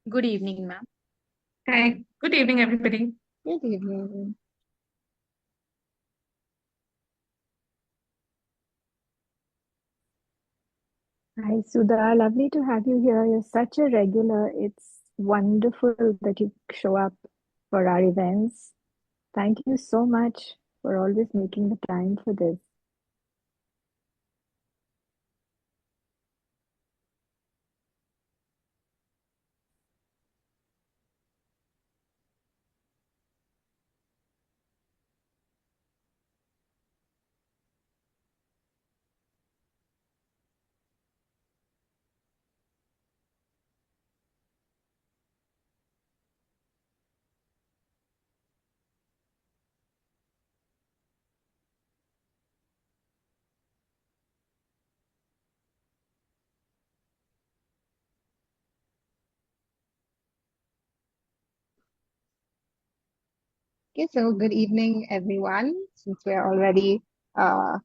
Good evening, ma'am. Hi, good evening, everybody. Good evening. Hi, Sudha. Lovely to have you here. You're such a regular. It's wonderful that you show up for our events. Thank you so much for always making the time for this. Okay, so good evening, everyone. Since we're already 3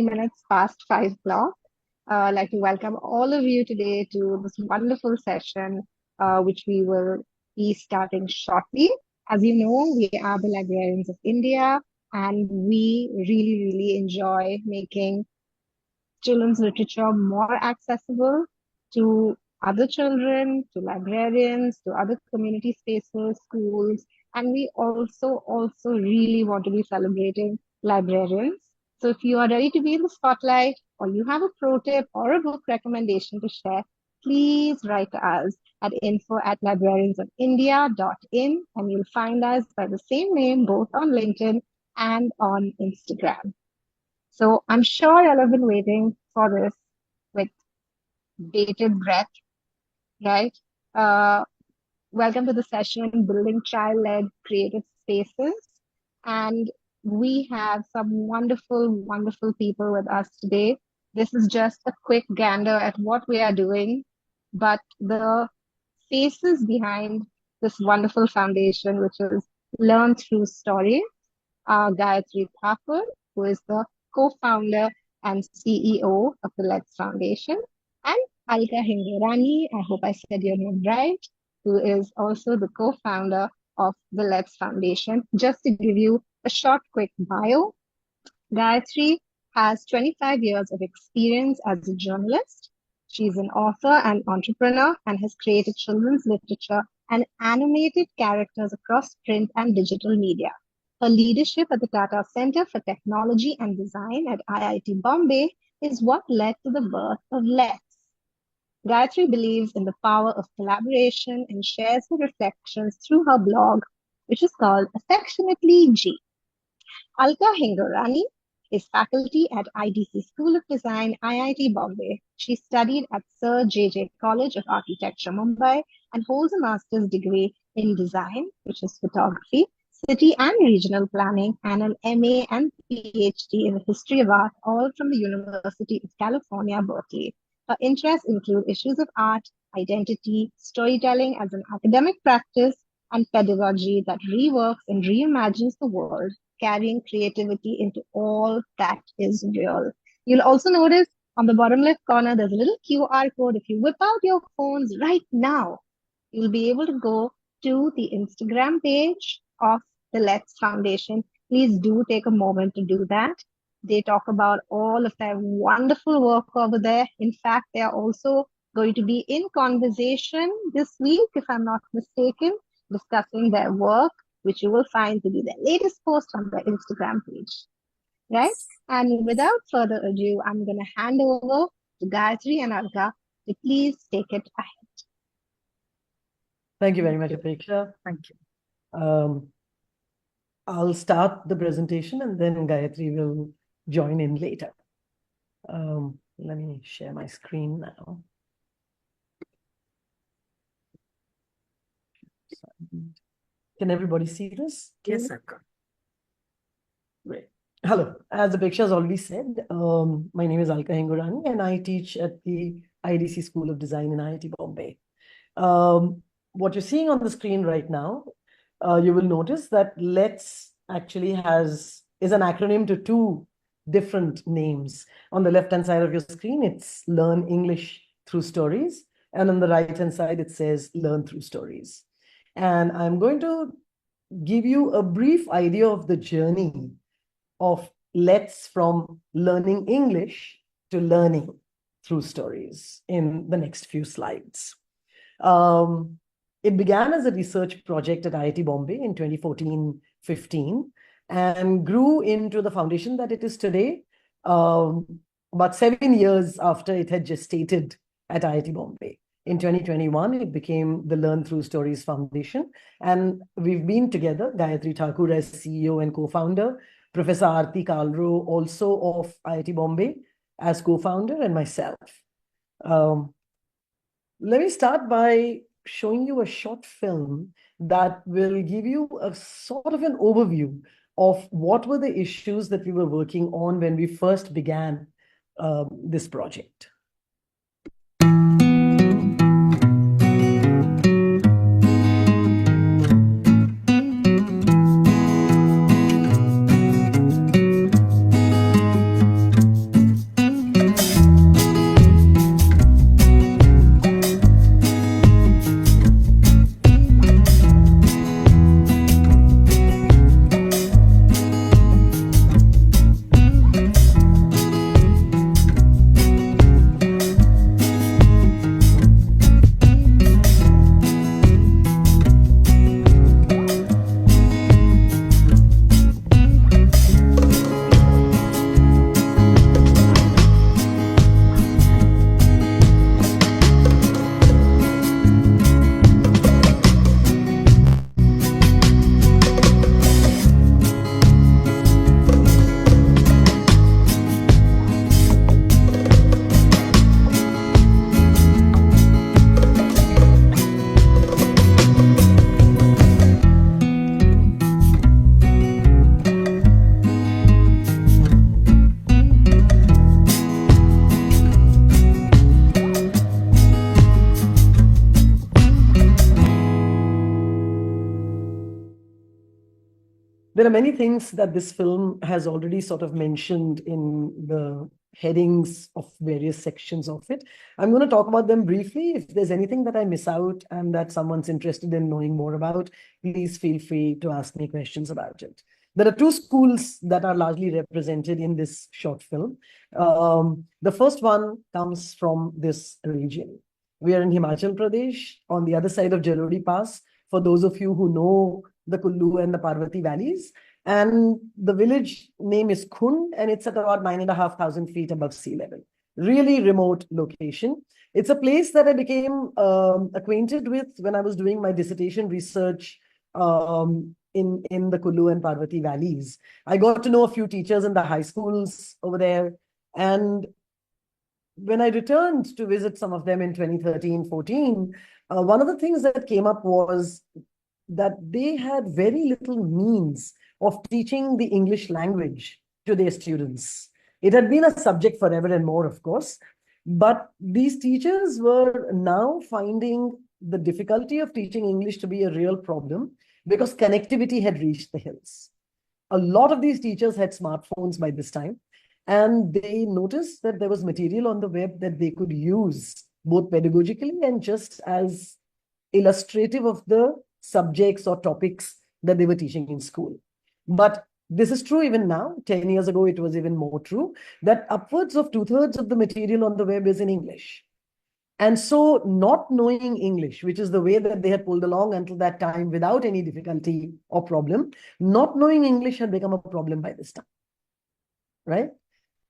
minutes past 5 o'clock, I'd like to welcome all of you today to this wonderful session, which we will be starting shortly. As you know, we are the librarians of India, and we really, really enjoy making children's literature more accessible to other children, to librarians, to other community spaces, schools, and we also really want to be celebrating librarians. So if you are ready to be in the spotlight or you have a pro tip or a book recommendation to share, please write to us at info@librariansofindia.in and you'll find us by the same name both on LinkedIn and on Instagram. So I'm sure y'all have been waiting for this with bated breath, right? Uh, Welcome to the session, Building Child-Led Creative Spaces. And we have some wonderful people with us today. This is just a quick gander at what we are doing, but the faces behind this wonderful foundation, which is Learn Through Story, Gayathri Thakoor, who is the co-founder and CEO of the Let's Foundation, and Alka Hingorani, I hope I said your name right, who is also the co-founder of the Let's Foundation. Just to give you a short, quick bio, Gayathri has 25 years of experience as a journalist. She's an author and entrepreneur and has created children's literature and animated characters across print and digital media. Her leadership at the Tata Center for Technology and Design at IIT Bombay is what led to the birth of Let's. Gayatri believes in the power of collaboration and shares her reflections through her blog, which is called Affectionately G. Alka Hingorani is faculty at IDC School of Design, IIT Bombay. She studied at Sir J.J. College of Architecture, Mumbai, and holds a master's degree in design, which is photography, city and regional planning, and an MA and PhD in the history of art, all from the University of California, Berkeley. Her interests include issues of art, identity, storytelling as an academic practice, and pedagogy that reworks and reimagines the world, carrying creativity into all that is real. You'll also notice on the bottom left corner, there's a little QR code. If you whip out your phones right now, you'll be able to go to the Instagram page of the Let's Foundation. Please do take a moment to do that. They talk about all of their wonderful work over there. In fact, they are also going to be in conversation this week, if I'm not mistaken, discussing their work, which you will find to be their latest post on their Instagram page. Right? And without further ado, I'm going to hand over to Gayatri and Alka to please take it ahead. Thank you very much, Apeksha. Thank you. I'll start the presentation and then Gayathri will join in later. Let me share my screen now. Can everybody see this? Yes, sir. Great. Hello, as Apeksha has already said, my name is Alka Hingorani and I teach at the IDC School of Design in IIT Bombay. What you're seeing on the screen right now, you will notice that Let's actually is an acronym to two different names. On the left-hand side of your screen, it's Learn English Through Stories. And on the right-hand side, it says learn through stories. And I'm going to give you a brief idea of the journey of Let's from learning English to learning through stories in the next few slides. It began as a research project at IIT Bombay in 2014-15 and grew into the foundation that it is today, about 7 years after it had gestated at IIT Bombay. In 2021, it became the Learn Through Stories Foundation. And we've been together, Gayathri Thakoor as CEO and co-founder, Professor Aarti Kalro, also of IIT Bombay, as co-founder, and myself. Let me start by showing you a short film that will give you a sort of an overview of what were the issues that we were working on when we first began this project. There are many things that this film has already sort of mentioned in the headings of various sections of it. I'm going to talk about them briefly. If there's anything that I miss out and that someone's interested in knowing more about, please feel free to ask me questions about it. There are two schools that are largely represented in this short film. The first one comes from this region. We are in Himachal Pradesh, on the other side of Jalori Pass, for those of you who know the Kullu and the Parvati valleys. And the village name is Khund, and it's at about 9,500 feet above sea level. Really remote location. It's a place that I became acquainted with when I was doing my dissertation research in the Kullu and Parvati valleys. I got to know a few teachers in the high schools over there. And when I returned to visit some of them in 2013-14, one of the things that came up was that they had very little means of teaching the English language to their students. It had been a subject forever and more, of course, but these teachers were now finding the difficulty of teaching English to be a real problem because connectivity had reached the hills. A lot of these teachers had smartphones by this time, and they noticed that there was material on the web that they could use both pedagogically and just as illustrative of the subjects or topics that they were teaching in school. But this is true even now. 10 years ago, it was even more true that upwards of 2/3 of the material on the web is in English. And so not knowing English, which is the way that they had pulled along until that time without any difficulty or problem, not knowing English had become a problem by this time, right?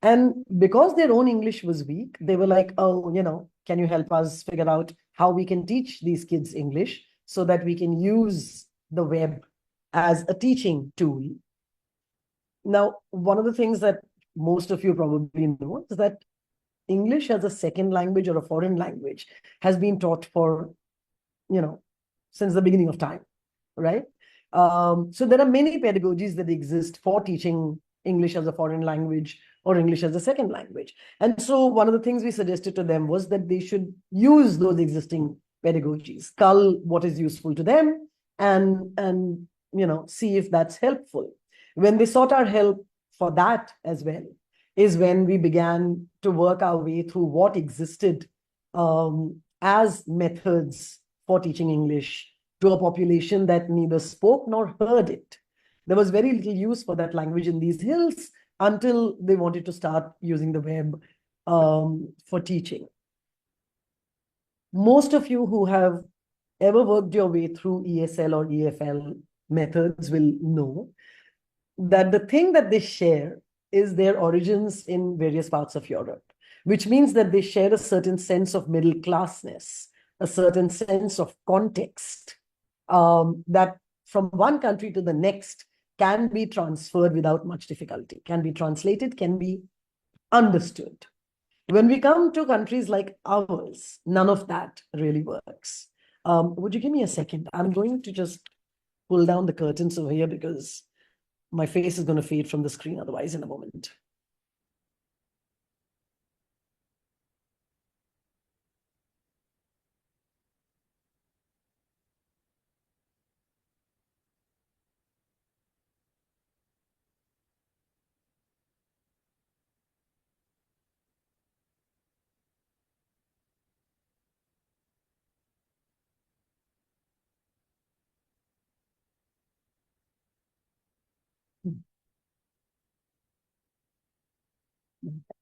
And because their own English was weak, they were like, oh, can you help us figure out how we can teach these kids English so that we can use the web as a teaching tool? Now, one of the things that most of you probably know is that English as a second language or a foreign language has been taught for, since the beginning of time, right? So there are many pedagogies that exist for teaching English as a foreign language or English as a second language. And so one of the things we suggested to them was that they should use those existing pedagogies, cull what is useful to them and see if that's helpful. When they sought our help for that as well is when we began to work our way through what existed as methods for teaching English to a population that neither spoke nor heard it. There was very little use for that language in these hills until they wanted to start using the web for teaching. Most of you who have ever worked your way through ESL or EFL methods will know that the thing that they share is their origins in various parts of Europe, which means that they share a certain sense of middle classness, a certain sense of context that from one country to the next can be transferred without much difficulty, can be translated, can be understood. When we come to countries like ours, none of that really works. Would you give me a second? I'm going to just pull down the curtains over here because my face is going to fade from the screen otherwise in a moment.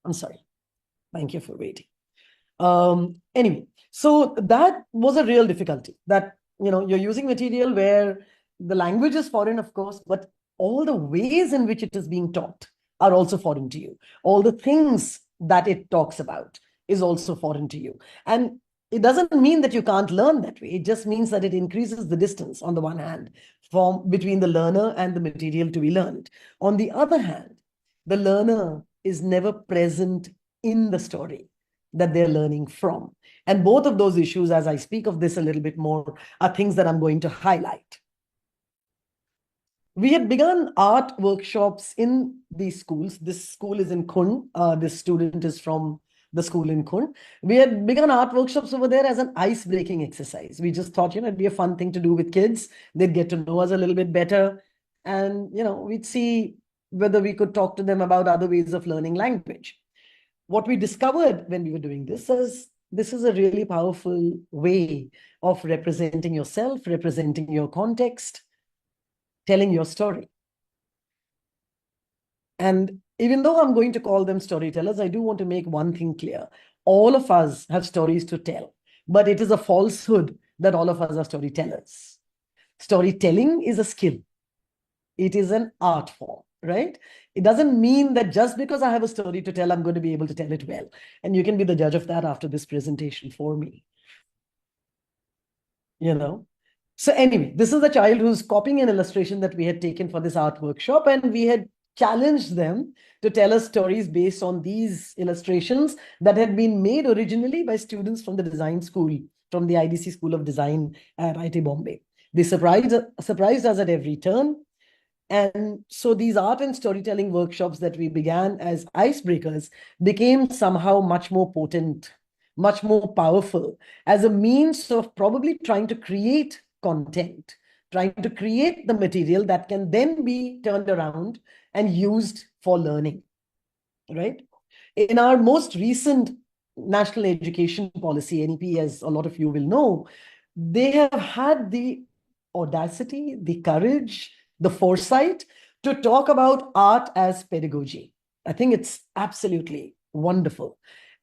I'm sorry. Thank you for waiting. Anyway, so that was a real difficulty that, you're using material where the language is foreign, of course, but all the ways in which it is being taught are also foreign to you. All the things that it talks about is also foreign to you. And it doesn't mean that you can't learn that way. It just means that it increases the distance on the one hand between the learner and the material to be learned. On the other hand, the learner is never present in the story that they're learning from. And both of those issues, as I speak of this a little bit more, are things that I'm going to highlight. We had begun art workshops in these schools. This school is in Khund. This student is from the school in Khund. We had begun art workshops over there as an ice-breaking exercise. We just thought, it'd be a fun thing to do with kids. They'd get to know us a little bit better. And, we'd see whether we could talk to them about other ways of learning language. What we discovered when we were doing this is a really powerful way of representing yourself, representing your context, telling your story. And even though I'm going to call them storytellers, I do want to make one thing clear. All of us have stories to tell, but it is a falsehood that all of us are storytellers. Storytelling is a skill. It is an art form, right? It doesn't mean that just because I have a story to tell, I'm going to be able to tell it well. And you can be the judge of that after this presentation for me. So anyway, this is a child who's copying an illustration that we had taken for this art workshop, and we had challenged them to tell us stories based on these illustrations that had been made originally by students from the design school, from the IDC School of Design at IIT Bombay. They surprised us at every turn. And so these art and storytelling workshops that we began as icebreakers became somehow much more potent, much more powerful as a means of probably trying to create content, trying to create the material that can then be turned around and used for learning, right? In our most recent National Education Policy, NEP, as a lot of you will know, they have had the audacity, the courage, the foresight to talk about art as pedagogy. I think it's absolutely wonderful.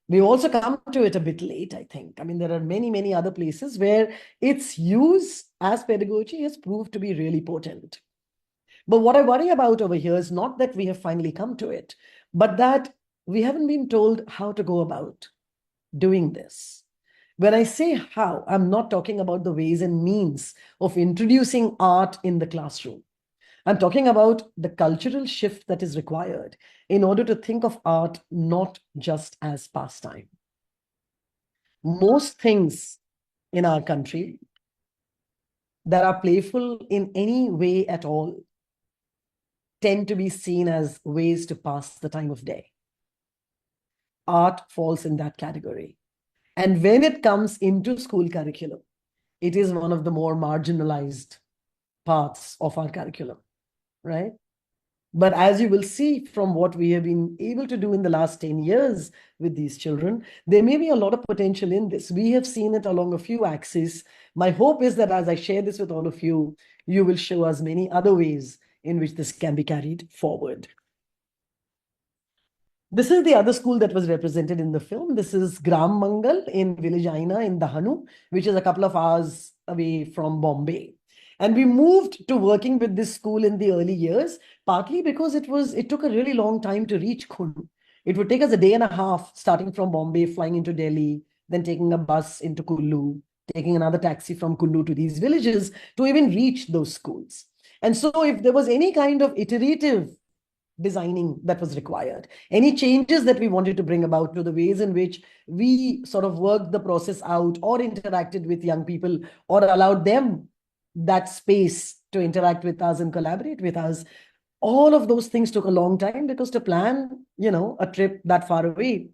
We've also come to it a bit late, I think. I mean, there are many, many other places where its use as pedagogy has proved to be really potent. But what I worry about over here is not that we have finally come to it, but that we haven't been told how to go about doing this. When I say how, I'm not talking about the ways and means of introducing art in the classroom. I'm talking about the cultural shift that is required in order to think of art not just as pastime. Most things in our country that are playful in any way at all tend to be seen as ways to pass the time of day. Art falls in that category. And when it comes into school curriculum, it is one of the more marginalized parts of our curriculum, right? But as you will see from what we have been able to do in the last 10 years with these children, there may be a lot of potential in this. We have seen it along a few axes. My hope is that as I share this with all of you, you will show us many other ways in which this can be carried forward. This is the other school that was represented in the film. This is Gram Mangal in village Aina in Dahanu, which is a couple of hours away from Bombay. And we moved to working with this school in the early years, partly because it took a really long time to reach Kullu. It would take us a day and a half starting from Bombay, flying into Delhi, then taking a bus into Kullu, taking another taxi from Kullu to these villages to even reach those schools. And so if there was any kind of iterative designing that was required, any changes that we wanted to bring about to the ways in which we sort of worked the process out or interacted with young people or allowed them that space to interact with us and collaborate with us, all of those things took a long time because to plan, a trip that far away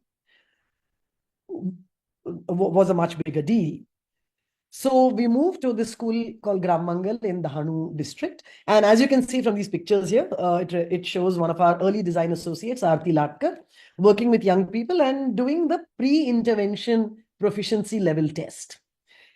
was a much bigger deal. So we moved to this school called Gram Mangal in the Hanu district. And as you can see from these pictures here, it shows one of our early design associates, Aarti Latkar, working with young people and doing the pre-intervention proficiency level test.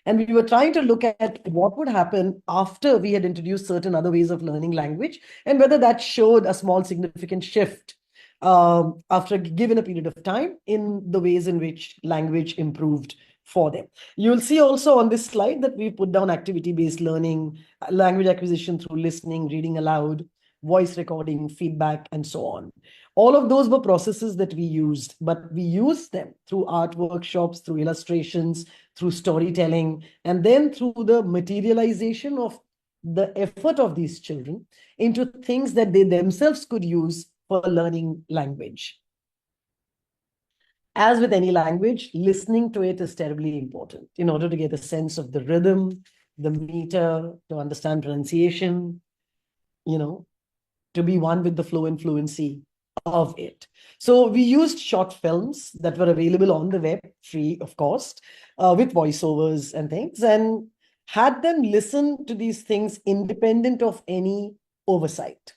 And we were trying to look at what would happen after we had introduced certain other ways of learning language and whether that showed a small significant shift after given a period of time in the ways in which language improved for them. You will see also on this slide that we put down activity-based learning, language acquisition through listening, reading aloud, voice recording, feedback, and so on. All of those were processes that we used, but we used them through art workshops, through illustrations, through storytelling, and then through the materialization of the effort of these children into things that they themselves could use for learning language. As with any language, listening to it is terribly important in order to get a sense of the rhythm, the meter, to understand pronunciation, to be one with the flow and fluency of it. So we used short films that were available on the web, free of cost, with voiceovers and things, and had them listen to these things independent of any oversight.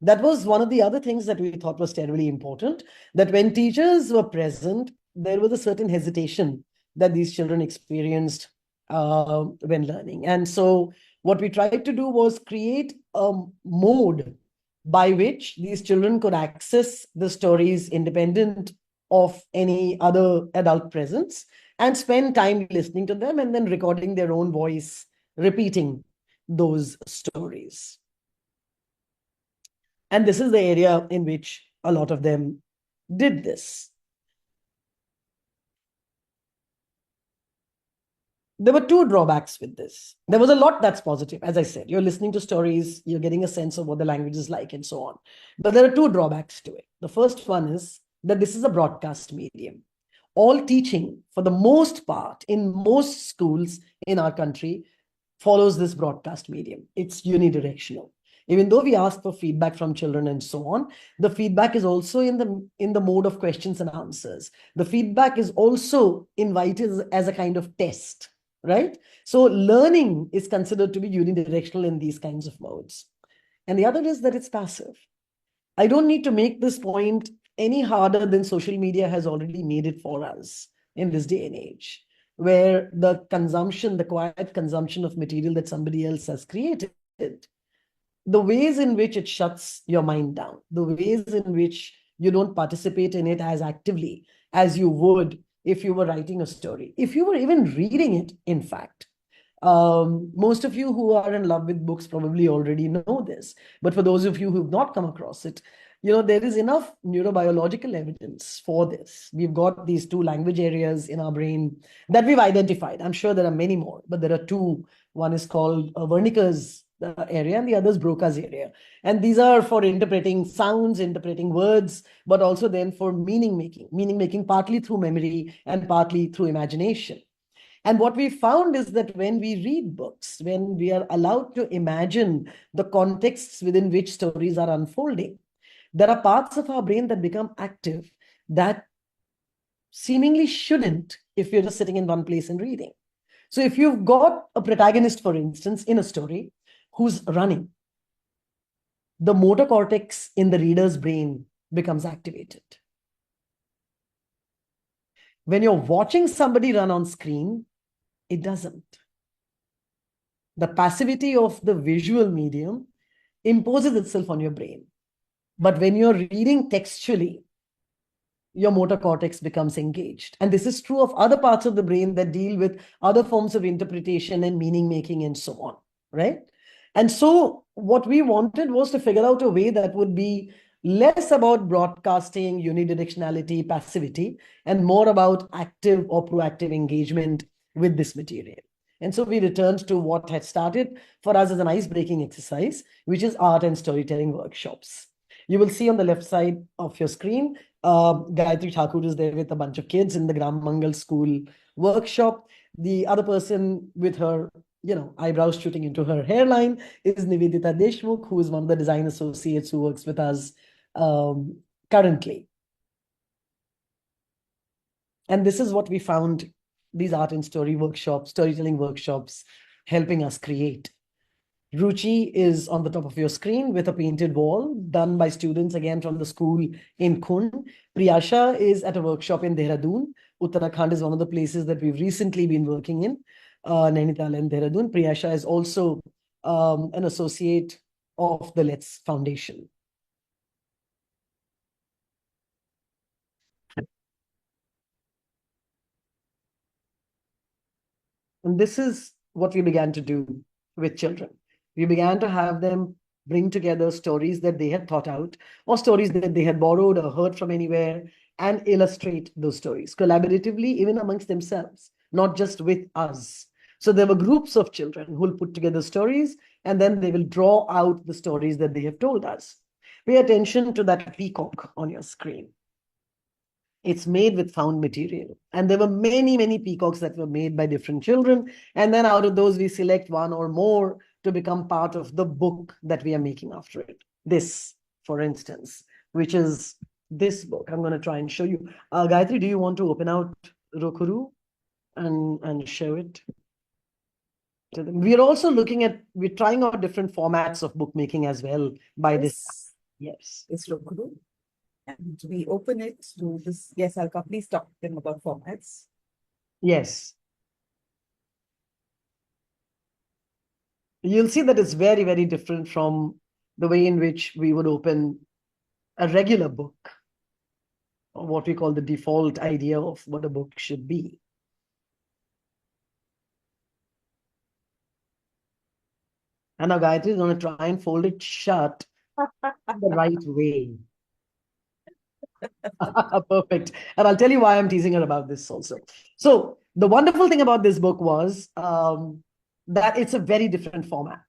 That was one of the other things that we thought was terribly important, that when teachers were present, there was a certain hesitation that these children experienced when learning. And so what we tried to do was create a mode by which these children could access the stories independent of any other adult presence and spend time listening to them and then recording their own voice, repeating those stories. And this is the area in which a lot of them did this. There were two drawbacks with this. There was a lot that's positive. As I said, you're listening to stories, you're getting a sense of what the language is like and so on. But there are two drawbacks to it. The first one is that this is a broadcast medium. All teaching, for the most part, in most schools in our country, follows this broadcast medium. It's unidirectional. Even though we ask for feedback from children and so on, the feedback is also in the mode of questions and answers. The feedback is also invited as a kind of test, right? So learning is considered to be unidirectional in these kinds of modes. And the other is that it's passive. I don't need to make this point any harder than social media has already made it for us in this day and age, where the quiet consumption of material that somebody else has created, the ways in which it shuts your mind down, the ways in which you don't participate in it as actively as you would if you were writing a story, if you were even reading it, in fact. Most of you who are in love with books probably already know this, but for those of you who've not come across it, there is enough neurobiological evidence for this. We've got these two language areas in our brain that we've identified. I'm sure there are many more, but there are two. One is called Wernicke's area and the other is Broca's area. And these are for interpreting sounds, interpreting words, but also then for meaning making partly through memory and partly through imagination. And what we found is that when we read books, when we are allowed to imagine the contexts within which stories are unfolding, there are parts of our brain that become active that seemingly shouldn't if you're just sitting in one place and reading. So if you've got a protagonist, for instance, in a story who's running, the motor cortex in the reader's brain becomes activated. When you're watching somebody run on screen, it doesn't. The passivity of the visual medium imposes itself on your brain. But when you're reading textually, your motor cortex becomes engaged. And this is true of other parts of the brain that deal with other forms of interpretation and meaning making and so on, right? And so what we wanted was to figure out a way that would be less about broadcasting, unidirectionality, passivity, and more about active or proactive engagement with this material. And so we returned to what had started for us as an ice-breaking exercise, which is art and storytelling workshops. You will see on the left side of your screen, Gayathri Thakoor is there with a bunch of kids in the Gram Mangal School workshop. The other person with her, eyebrows shooting into her hairline is Nivedita Deshmukh, who is one of the design associates who works with us currently. And this is what we found these art and storytelling workshops, helping us create. Ruchi is on the top of your screen with a painted wall done by students again from the school in Khund. Priyasha is at a workshop in Dehradun. Uttarakhand is one of the places that we've recently been working in, Nainital and Dehradun. Priyasha is also an associate of the Let's Foundation. And this is what we began to do with children. We began to have them bring together stories that they had thought out or stories that they had borrowed or heard from anywhere and illustrate those stories collaboratively, even amongst themselves, not just with us. So there were groups of children who will put together stories and then they will draw out the stories that they have told us. Pay attention to that peacock on your screen. It's made with found material. And there were many, many peacocks that were made by different children. And then out of those, we select one or more to become part of the book that we are making after it. This, for instance, which is this book. I'm going to try and show you. Gayathri, do you want to open out Rokuru and show it to them? We're also we're trying out different formats of bookmaking as well by this. Yes. It's Rokuru. And we open it to this. Yes, Alka, please talk to them about formats. Yes. You'll see that it's very, very different from the way in which we would open a regular book, or what we call the default idea of what a book should be. And now Gayatri is going to try and fold it shut the right way. Perfect. And I'll tell you why I'm teasing her about this also. So the wonderful thing about this book was that it's a very different format.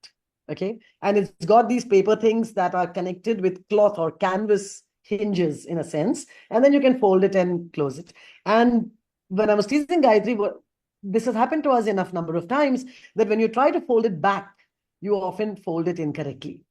Okay. And it's got these paper things that are connected with cloth or canvas hinges in a sense. And then you can fold it and close it. And when I was teasing Gayatri, this has happened to us enough number of times that when you try to fold it back, you often fold it incorrectly.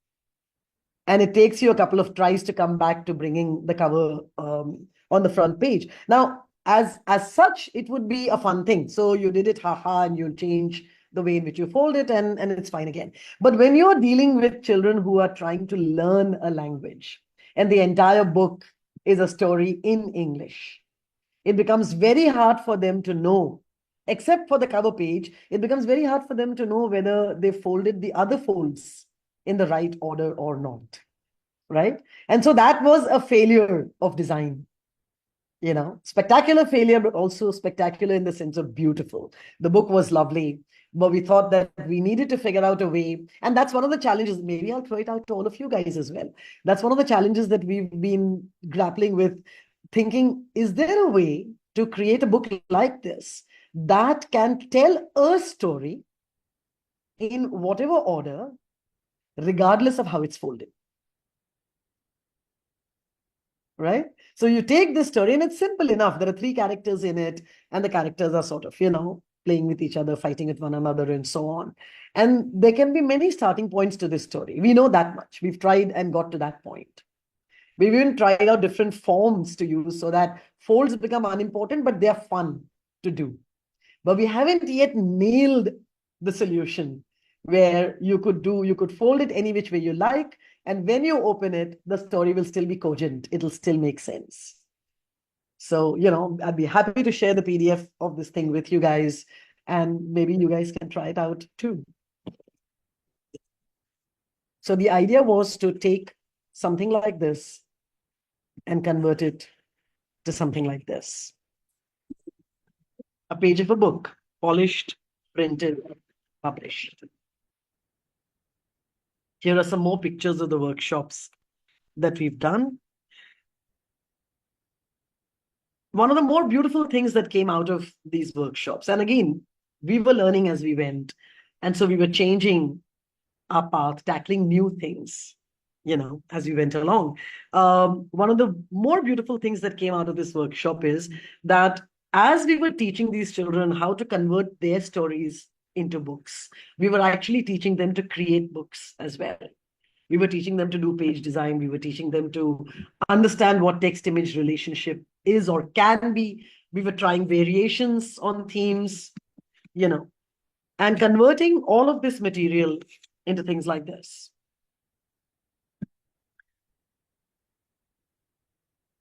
And it takes you a couple of tries to come back to bringing the cover on the front page. Now, as such, it would be a fun thing. So you did it, haha, and you'll change the way in which you fold it and it's fine again. But when you're dealing with children who are trying to learn a language and the entire book is a story in English, it becomes very hard for them to know, except for the cover page, it becomes very hard for them to know whether they folded the other folds in the right order or not, right? And so that was a failure of design, spectacular failure, but also spectacular in the sense of beautiful. The book was lovely, but we thought that we needed to figure out a way. And that's one of the challenges. Maybe I'll throw it out to all of you guys as well. That's one of the challenges that we've been grappling with, thinking, is there a way to create a book like this that can tell a story in whatever order, regardless of how it's folded, right? So you take this story and it's simple enough. There are 3 characters in it and the characters are sort of, playing with each other, fighting with one another and so on. And there can be many starting points to this story. We know that much. We've tried and got to that point. We've even tried out different forms to use so that folds become unimportant, but they're fun to do. But we haven't yet nailed the solution where you could fold it any which way you like, And when you open it, the story will still be cogent. It'll still make sense. So, I'd be happy to share the PDF of this thing with you guys, and maybe you guys can try it out too. So the idea was to take something like this and convert it to something like this. A page of a book, polished, printed, published. Here are some more pictures of the workshops that we've done. One of the more beautiful things that came out of these workshops, and again, we were learning as we went, and so we were changing our path, tackling new things, as we went along. One of the more beautiful things that came out of this workshop is that as we were teaching these children how to convert their stories into books, we were actually teaching them to create books as well. We were teaching them to do page design. We were teaching them to understand what text-image relationship is or can be. We were trying variations on themes, and converting all of this material into things like this.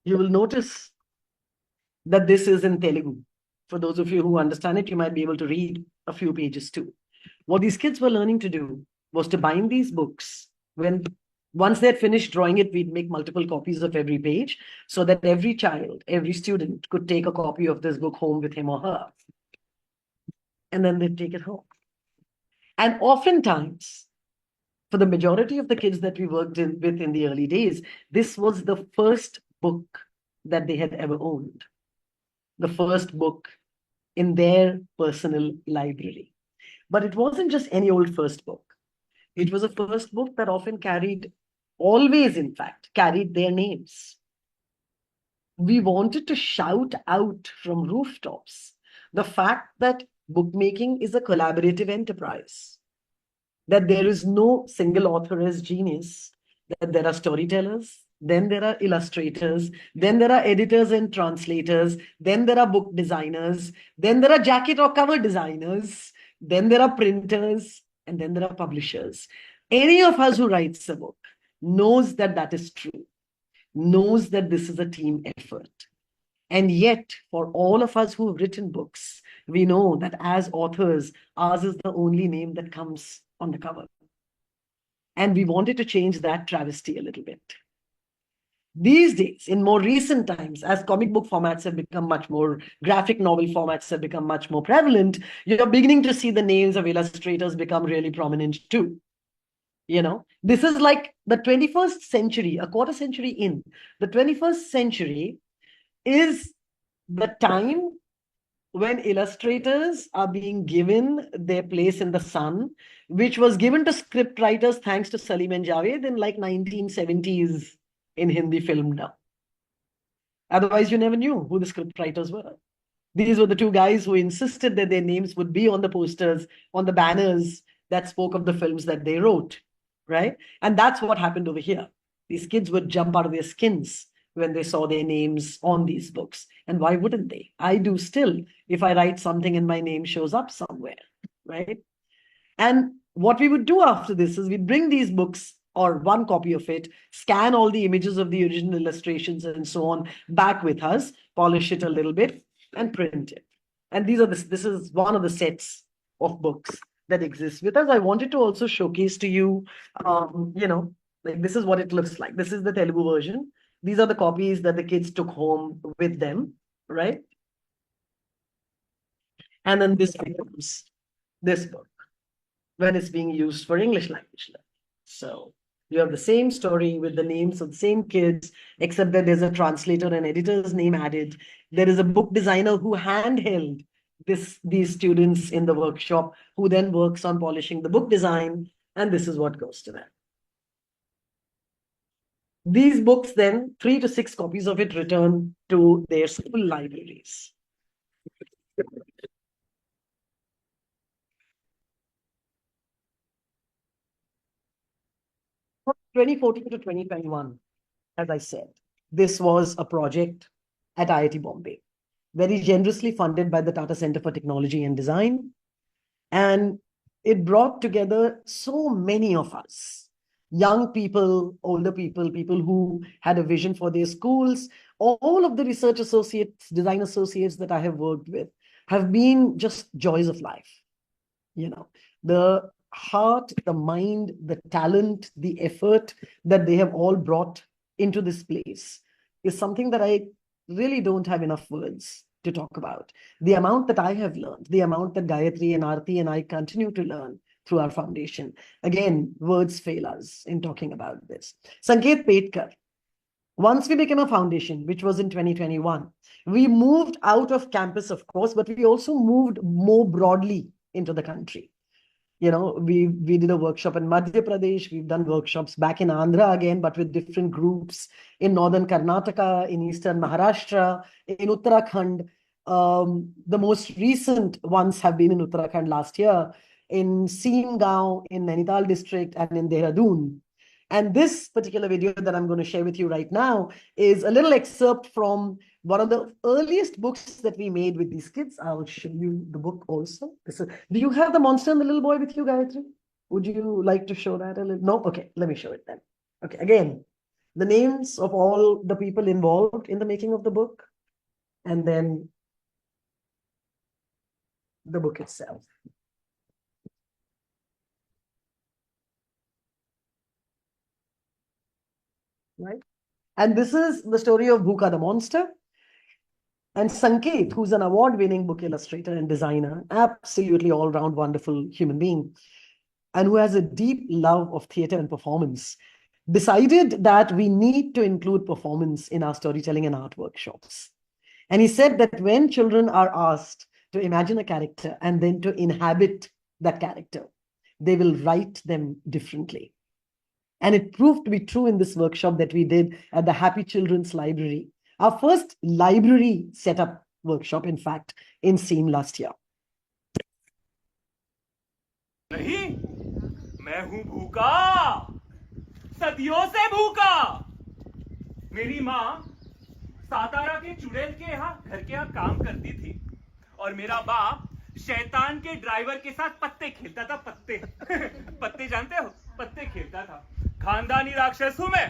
You will notice that this is in Telugu. For those of you who understand it, you might be able to read a few pages too. What these kids were learning to do was to bind these books. Once they had finished drawing it, we'd make multiple copies of every page so that every child, every student could take a copy of this book home with him or her. And then they'd take it home. And oftentimes, for the majority of the kids that we worked with in the early days, this was the first book that they had ever owned. The first book in their personal library. But it wasn't just any old first book. It was a first book that often always in fact, carried their names. We wanted to shout out from rooftops the fact that bookmaking is a collaborative enterprise, that there is no single author as genius, that there are storytellers, then there are illustrators, then there are editors and translators, then there are book designers, then there are jacket or cover designers, then there are printers, and then there are publishers. Any of us who writes a book knows that that is true, knows that this is a team effort. And yet, for all of us who've written books, we know that as authors, ours is the only name that comes on the cover. And we wanted to change that travesty a little bit. These days, in more recent times, as comic book formats have become much more, graphic novel formats have become much more prevalent, you're beginning to see the names of illustrators become really prominent too. This is like the 21st century, a quarter century in. The 21st century is the time when illustrators are being given their place in the sun, which was given to script writers thanks to Salim and Javed in like 1970s in Hindi film now. Otherwise, you never knew who the script writers were. These were the two guys who insisted that their names would be on the posters, on the banners that spoke of the films that they wrote, right? And that's what happened over here. These kids would jump out of their skins when they saw their names on these books. And why wouldn't they? I do still, if I write something and my name shows up somewhere, right? And what we would do after this is we'd bring these books or one copy of it, scan all the images of the original illustrations and so on back with us, polish it a little bit, and print it. And this is one of the sets of books that exists with us. I wanted to also showcase to you, like this is what it looks like. This is the Telugu version. These are the copies that the kids took home with them, right? And then this becomes this book when it's being used for English language learning. So you have the same story with the names of the same kids, except that there's a translator and editor's name added. There is a book designer who handheld these students in the workshop, who then works on polishing the book design, and this is what goes to them. These books then, 3 to 6 copies of it return to their school libraries. 2014 to 2021, as I said, this was a project at IIT Bombay, very generously funded by the Tata Center for Technology and Design. And it brought together so many of us young people, older people, people who had a vision for their schools. All of the research associates, design associates that I have worked with have been just joys of life. You know, the heart, the mind, the talent, the effort that they have all brought into this place is something that I really don't have enough words to talk about. The amount that I have learned, the amount that Gayathri and Aarti and I continue to learn through our foundation. Again, words fail us in talking about this. Sanket Petkar. Once we became a foundation, which was in 2021, we moved out of campus, of course, but we also moved more broadly into the country. You know, we did a workshop in Madhya Pradesh. We've done workshops back in Andhra again, but with different groups in northern Karnataka, in eastern Maharashtra, in Uttarakhand. The most recent ones have been in Uttarakhand last year, in Seemgaon, in Nainital district, and in Dehradun. And this particular video that I'm going to share with you right now is a little excerpt from one of the earliest books that we made with these kids. I'll show you the book also. Do you have the monster and the little boy with you, Gayathri? Would you like to show that a little? No? Okay, let me show it then. Okay, again, the names of all the people involved in the making of the book, and then the book itself. Right? And this is the story of Bhuka the monster. And Sanket, who's an award-winning book illustrator and designer, absolutely all-round wonderful human being, and who has a deep love of theater and performance, decided that we need to include performance in our storytelling and art workshops. And he said that when children are asked to imagine a character and then to inhabit that character, they will write them differently. And it proved to be true in this workshop that we did at the Happy Children's Library, our first library setup workshop, in fact, in SEAM last year. नहीं, मैं हूं भूखा, सदियों से भूखा। मेरी माँ सातारा के चुड़ैल के यहाँ घर के यहाँ काम करती थी, और मेरा बाप शैतान के ड्राइवर के साथ पत्ते खेलता था। पत्ते पत्ते जानते हो? पत्ते खेलता था। खानदानी राक्षस हूं मैं,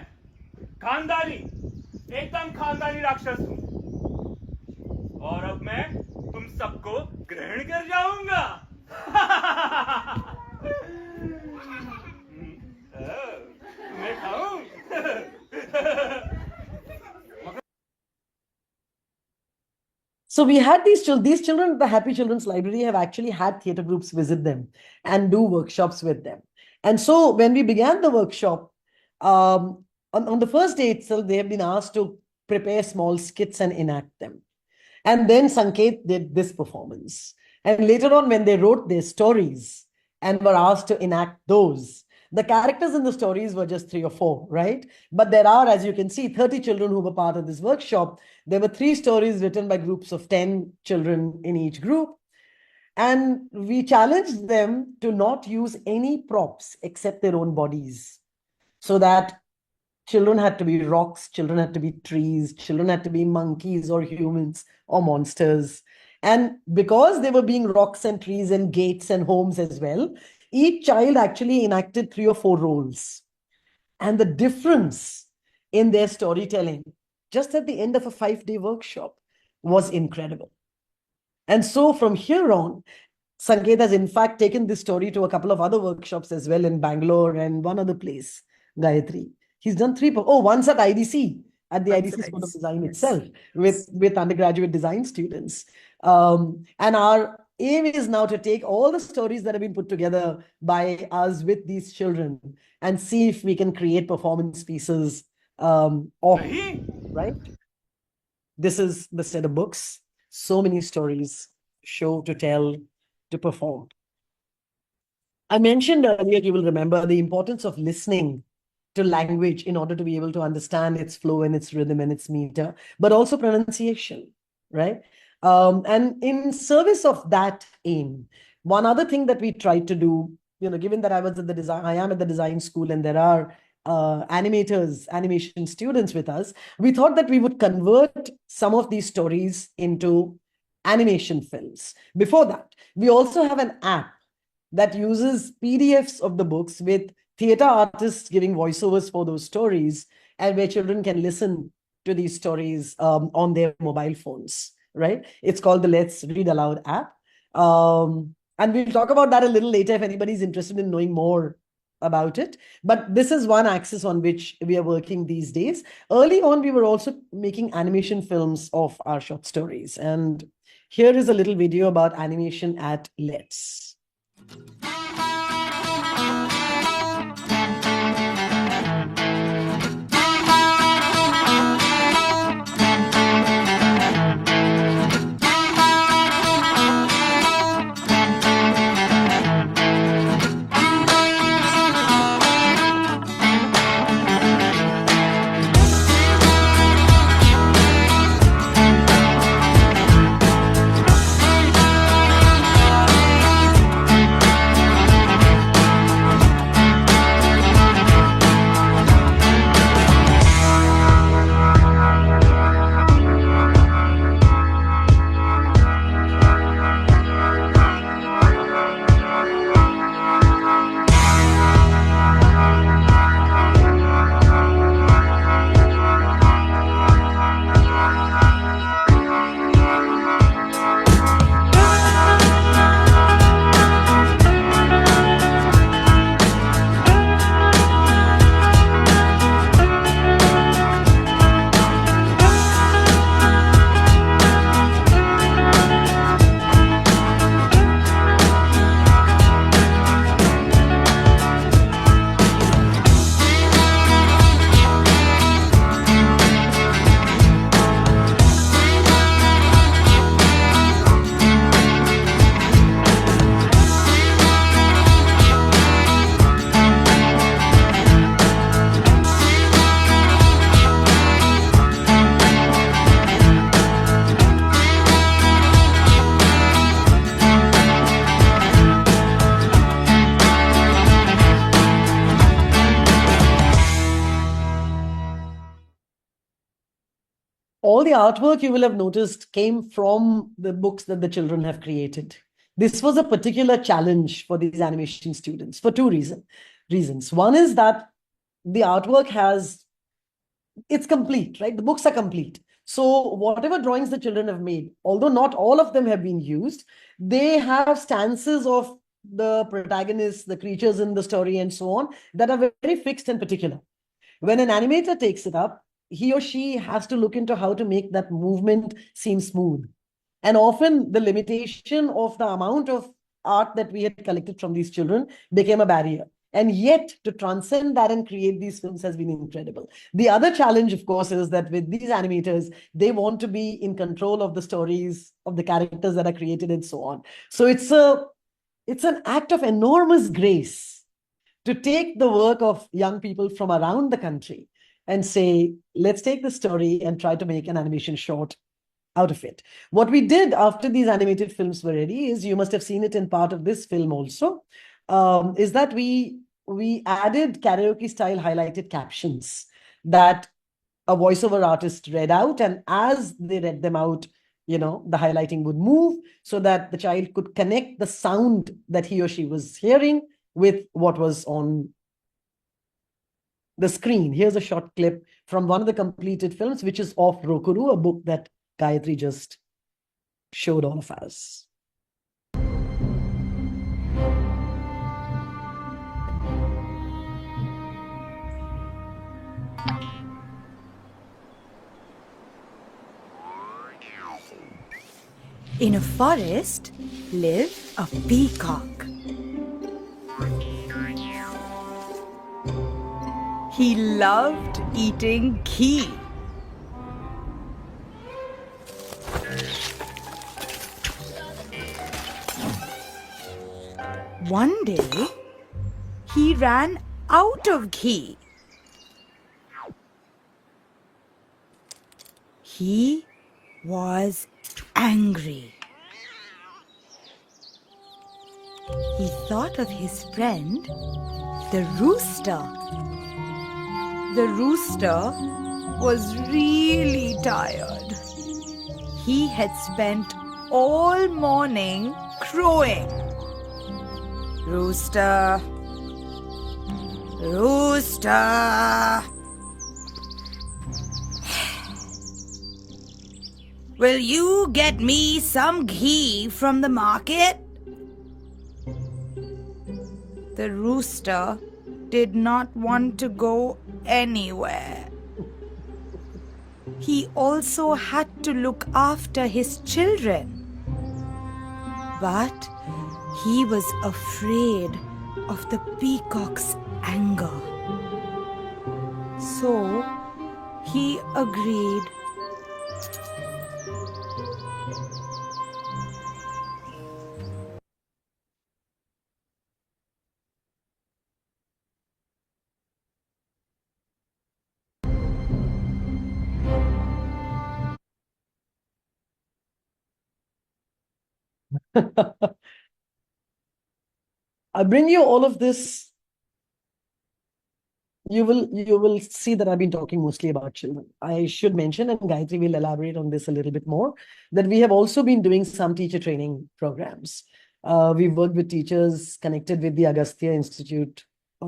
खानदानी, एकदम खानदानी राक्षस हूं। और अब मैं तुम सबको ग्रहण कर जाऊंगा। मैं खाऊं? So we had these children at the Happy Children's Library have actually had theater groups visit them and do workshops with them. And so when we began the workshop, on the first day itself, they have been asked to prepare small skits and enact them. And then Sanket did this performance. And later on, when they wrote their stories and were asked to enact those, the characters in the stories were just 3 or 4, right? But there are, as you can see, 30 children who were part of this workshop. There were 3 stories written by groups of 10 children in each group. And we challenged them to not use any props except their own bodies, so that children had to be rocks, children had to be trees, children had to be monkeys or humans or monsters. And because they were being rocks and trees and gates and homes as well, each child actually enacted 3 or 4 roles. And the difference in their storytelling, just at the end of a 5-day workshop, was incredible. And so from here on, Sanket has in fact taken this story to a couple of other workshops as well in Bangalore and one other place, Gayathri. He's done 3, once at IDC, at the IDC School of Design itself, with undergraduate design students. And our aim is now to take all the stories that have been put together by us with these children and see if we can create performance pieces right? This is the set of books. So many stories, show to tell, to perform. I mentioned earlier, you will remember, the importance of listening to language in order to be able to understand its flow and its rhythm and its meter, but also pronunciation, right? And in service of that aim, one other thing that we tried to do, given that I am at the design school and there are animation students with us, we thought that we would convert some of these stories into animation films. Before that, we also have an app that uses PDFs of the books with theater artists giving voiceovers for those stories, and where children can listen to these stories on their mobile phones, right? It's called the Let's Read Aloud app. And we'll talk about that a little later if anybody's interested in knowing more about it. But this is one axis on which we are working these days. Early on, we were also making animation films of our short stories. And here is a little video about animation at Let's. All the artwork you will have noticed came from the books that the children have created. This was a particular challenge for these animation students for two reasons. One is that the artwork it's complete, right? The books are complete. So whatever drawings the children have made, although not all of them have been used, they have stances of the protagonists, the creatures in the story and so on, that are very fixed and particular. When an animator takes it up, he or she has to look into how to make that movement seem smooth. And often the limitation of the amount of art that we had collected from these children became a barrier. And yet to transcend that and create these films has been incredible. The other challenge, of course, is that with these animators, they want to be in control of the stories, of the characters that are created and so on. So it's an act of enormous grace to take the work of young people from around the country and say, let's take the story and try to make an animation short out of it. What we did after these animated films were ready is, you must have seen it in part of this film also, is that we added karaoke style highlighted captions that a voiceover artist read out, and as they read them out, the highlighting would move so that the child could connect the sound that he or she was hearing with what was on the screen. Here's a short clip from one of the completed films, which is of Rokuru, a book that Gayathri just showed all of us. In a forest lived a peacock. He loved eating ghee. One day, he ran out of ghee. He was angry. He thought of his friend, the rooster. The rooster was really tired. He had spent all morning crowing. Rooster, Rooster! Will you get me some ghee from the market? The rooster did not want to go anywhere. He also had to look after his children. But he was afraid of the peacock's anger. So he agreed. I bring you all of this. You will see that I've been talking mostly about children. I should mention, and Gayathri will elaborate on this a little bit more, that we have also been doing some teacher training programs. We've worked with teachers connected with the Agastya Institute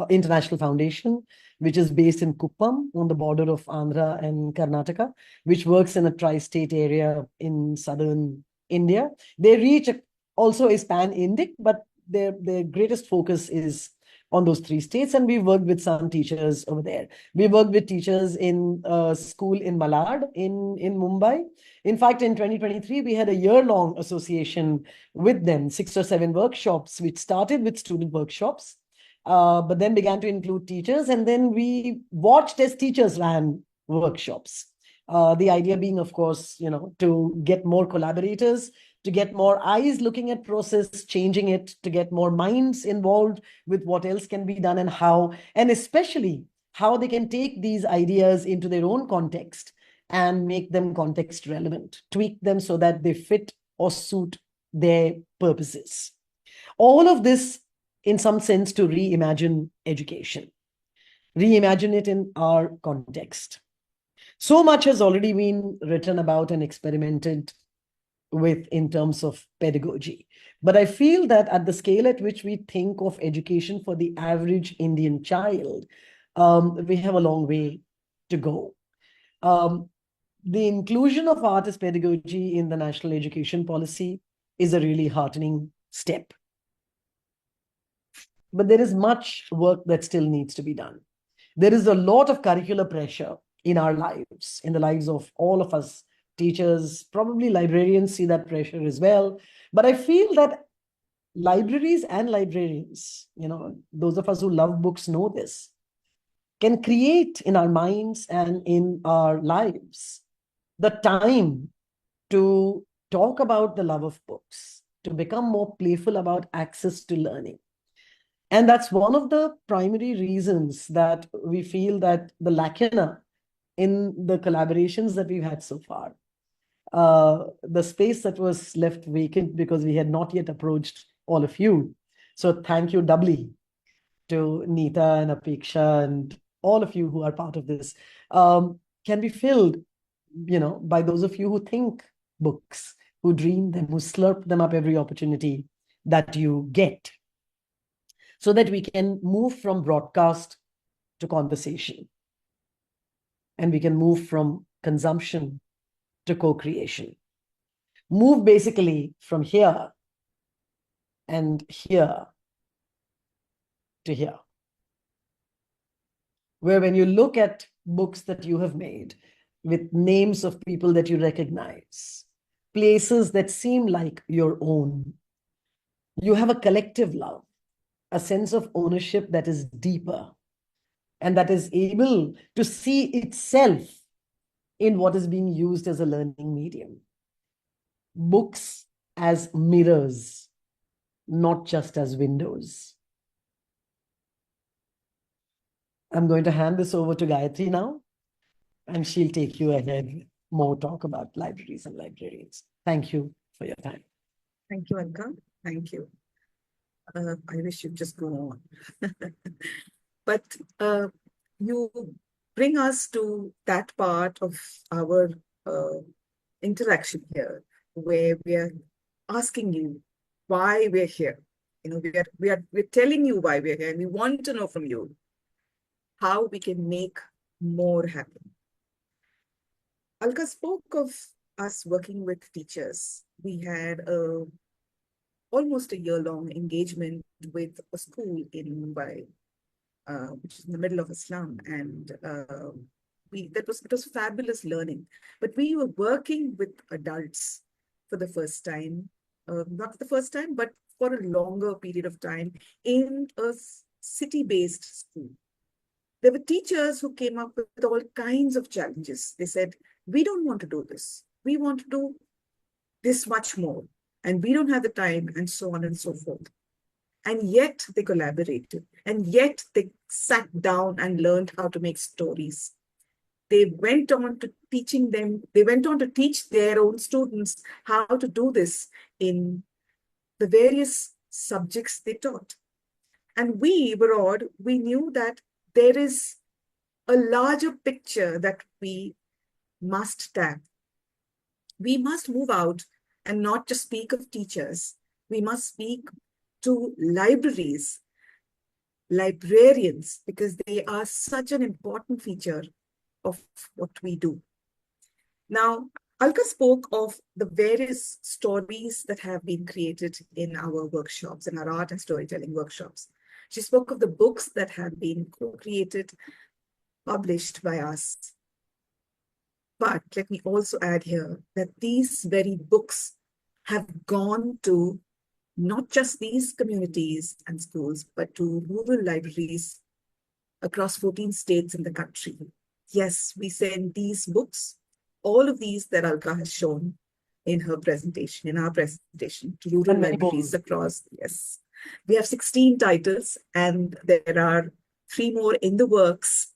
International Foundation, which is based in Kuppam on the border of Andhra and Karnataka, which works in a tri-state area in southern India. Their reach also is pan-Indic, but their greatest focus is on those 3 states, and we worked with some teachers over there. We worked with teachers in a school in Malad in Mumbai. In fact, in 2023, we had a year-long association with them, 6 or 7 workshops, which started with student workshops, but then began to include teachers, and then we watched as teachers ran workshops. The idea being, of course, to get more collaborators, to get more eyes looking at process, changing it, to get more minds involved with what else can be done and how, and especially how they can take these ideas into their own context and make them context relevant, tweak them so that they fit or suit their purposes. All of this, in some sense, to reimagine education, reimagine it in our context. So much has already been written about and experimented with in terms of pedagogy. But I feel that at the scale at which we think of education for the average Indian child, we have a long way to go. The inclusion of art as pedagogy in the national education policy is a really heartening step. But there is much work that still needs to be done. There is a lot of curricular pressure in our lives, in the lives of all of us. Teachers, probably librarians see that pressure as well. But I feel that libraries and librarians, those of us who love books know this, can create in our minds and in our lives the time to talk about the love of books, to become more playful about access to learning. And that's one of the primary reasons that we feel that the lacuna in the collaborations that we've had so far, the space that was left vacant because we had not yet approached all of you. So thank you doubly to Neeta and Apeksha and all of you who are part of this, can be filled, by those of you who think books, who dream them, who slurp them up every opportunity that you get, so that we can move from broadcast to conversation. And we can move from consumption to co-creation. Move basically from here and here to here. Where when you look at books that you have made with names of people that you recognize, places that seem like your own, you have a collective love, a sense of ownership that is deeper and that is able to see itself in what is being used as a learning medium. Books as mirrors, not just as windows. I'm going to hand this over to Gayathri now, and she'll take you ahead, more talk about libraries and librarians. Thank you for your time. Thank you, Alka. Thank you. I wish you'd just go on. But you bring us to that part of our interaction here, where we are asking you why we're here. We're telling you why we're here, and we want to know from you how we can make more happen. Alka spoke of us working with teachers. We had almost a year-long engagement with a school in Mumbai, which is in the middle of a slum, and it was fabulous learning. But we were working with adults for the first time, not for the first time, but for a longer period of time in a city-based school. There were teachers who came up with all kinds of challenges. They said, we don't want to do this. We want to do this much more, and we don't have the time, and so on and so forth. And yet they collaborated, and yet they sat down and learned how to make stories. They went on to teach their own students how to do this in the various subjects they taught. And we knew that there is a larger picture that we must tap. We must move out and not just speak of teachers. We must speak to libraries, librarians, because they are such an important feature of what we do. Now, Alka spoke of the various stories that have been created in our workshops, in our art and storytelling workshops. She spoke of the books that have been co-created, published by us. But let me also add here that these very books have gone to not just these communities and schools, but to rural libraries across 14 states in the country. Yes, we send these books, all of these that Alka has shown in our presentation, to rural libraries across, yes. We have 16 titles, and there are 3 more in the works,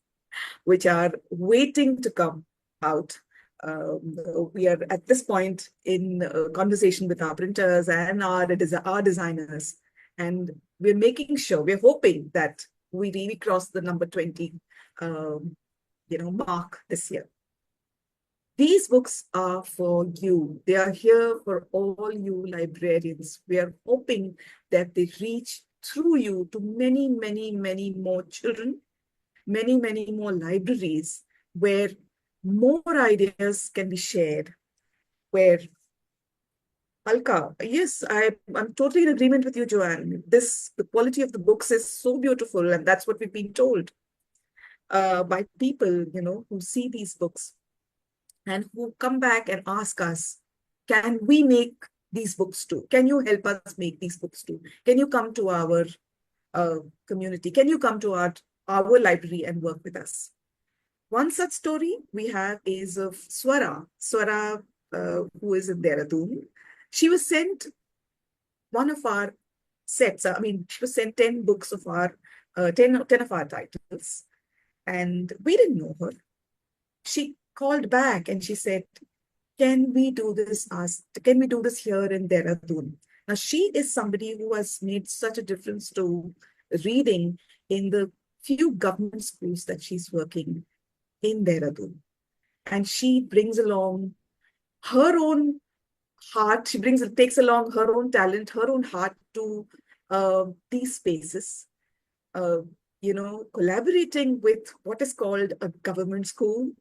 which are waiting to come out. We are at this point in conversation with our printers and our designers, and we're making sure, we're hoping that we really cross the number 20 mark this year. These books are for you. They are here for all you librarians. We are hoping that they reach through you to many, many, many more children, many, many more libraries, where more ideas can be shared, where Alka, yes, I'm totally in agreement with you, Joanne. The quality of the books is so beautiful, and that's what we've been told by people, who see these books and who come back and ask us, can we make these books too? Can you help us make these books too? Can you come to our community? Can you come to our library and work with us? One such story we have is of Swara, who is in Dehradun. She was sent one of our sets. She was sent 10 books of our, 10 of our titles. And we didn't know her. She called back and she said, can we do this here in Dehradun? Now, she is somebody who has made such a difference to reading in the few government schools that she's working in Dehradun. And she brings along her own heart. She takes along her own talent, her own heart to these spaces, collaborating with what is called a government school,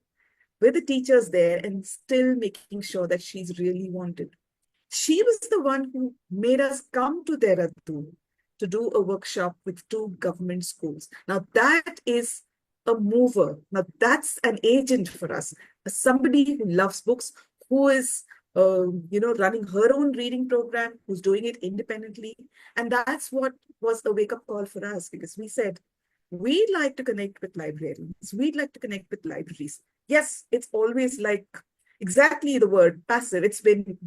with the teachers there, and still making sure that she's really wanted. She was the one who made us come to Dehradun to do a workshop with 2 government schools. Now that is a mover. Now that's an agent for us, somebody who loves books, who is running her own reading program, who's doing it independently. And that's what was a wake-up call for us, because we said, we'd like to connect with librarians. We'd like to connect with libraries. Yes, it's always like exactly the word passive.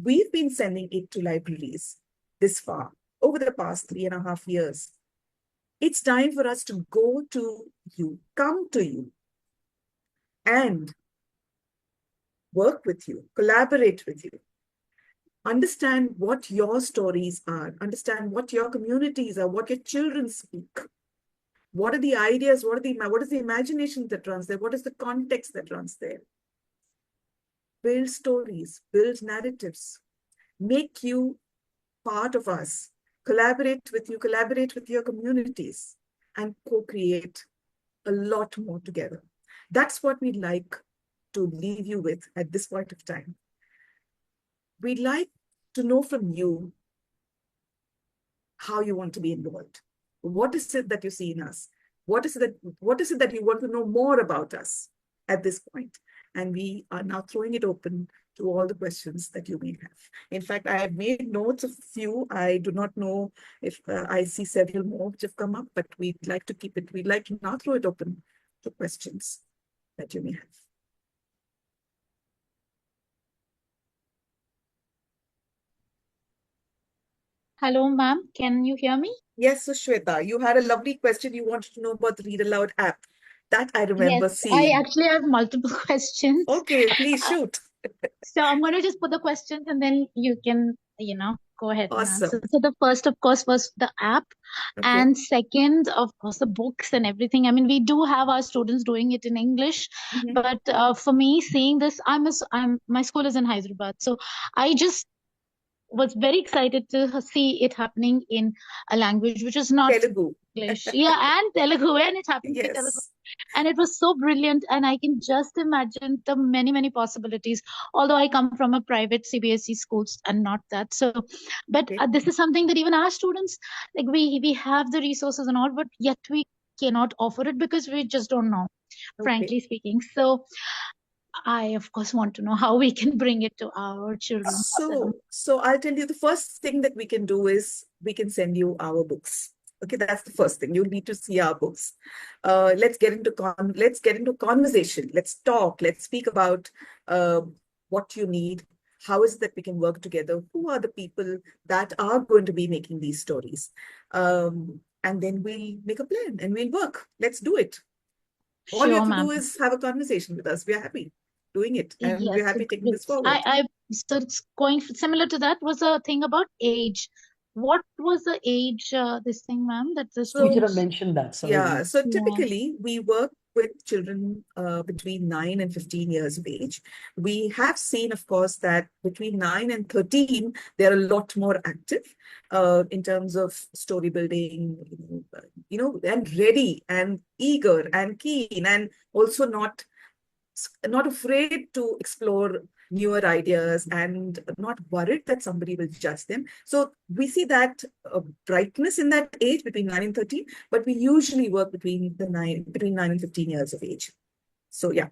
We've been sending it to libraries this far, over the past 3.5 years. It's time for us to go to you, come to you, and work with you, collaborate with you. Understand what your stories are, understand what your communities are, what your children speak. What are the ideas? What is the imagination that runs there? What is the context that runs there? Build stories, build narratives, make you part of us, collaborate with you, collaborate with your communities, and co-create a lot more together. That's what we'd like to leave you with at this point of time. We'd like to know from you how you want to be involved. What is it that you see in us? What is it that you want to know more about us at this point? And we are now throwing it open to all the questions that you may have. In fact, I have made notes of few. I do not know if I see several more which have come up, but we'd like to keep it. We'd like to now throw it open to questions that you may have. Hello, ma'am. Can you hear me? Yes, so Shweta, you had a lovely question. You wanted to know about the Read Aloud app. That I remember Yes, I seeing. actually have multiple questions. Okay, please shoot. So I'm going to just put the questions and then you can, go ahead and answer. Awesome. So the first, of course, was the app. Okay. And second, of course, the books and everything. I mean, we do have our students doing it in English, Mhm. but for me, seeing this, my school is in Hyderabad. So I just was very excited to see it happening in a language which is not Telugu. English. Yeah, and Telugu, and it happened in Telugu. Yes. And it was so brilliant, and I can just imagine the many, many possibilities. Although I come from a private CBSE schools and not that. So, but Okay. this is something that even our students, like we have the resources and all, but yet we cannot offer it because we just don't know, Okay. frankly speaking. So I, of course, want to know how we can bring it to our children. So I'll tell you the first thing that we can do is we can send you our books. Okay, that's the first thing. You'll need to see our books. Let's get into conversation. Let's talk. Let's speak about what you need. How is it that we can work together? Who are the people that are going to be making these stories? And then we'll make a plan and we'll work. Let's do it. All you Sure, have to ma'am. do is have a conversation with us. We're happy doing it, and Yes, we're happy taking this forward. so it's going similar to that was a thing about age. What was the age, this thing, ma'am, that the We should have students? mentioned that. Sorry. Yeah, so Yeah. typically we work with children between 9 and 15 years of age. We have seen, of course, that between 9 and 13, they're a lot more active in terms of story building, and ready and eager and keen, and also not afraid to explore newer ideas and not worried that somebody will judge them. So we see that brightness in that age between 9 and 13, but we usually work between 9 and 15 years of age. So yeah.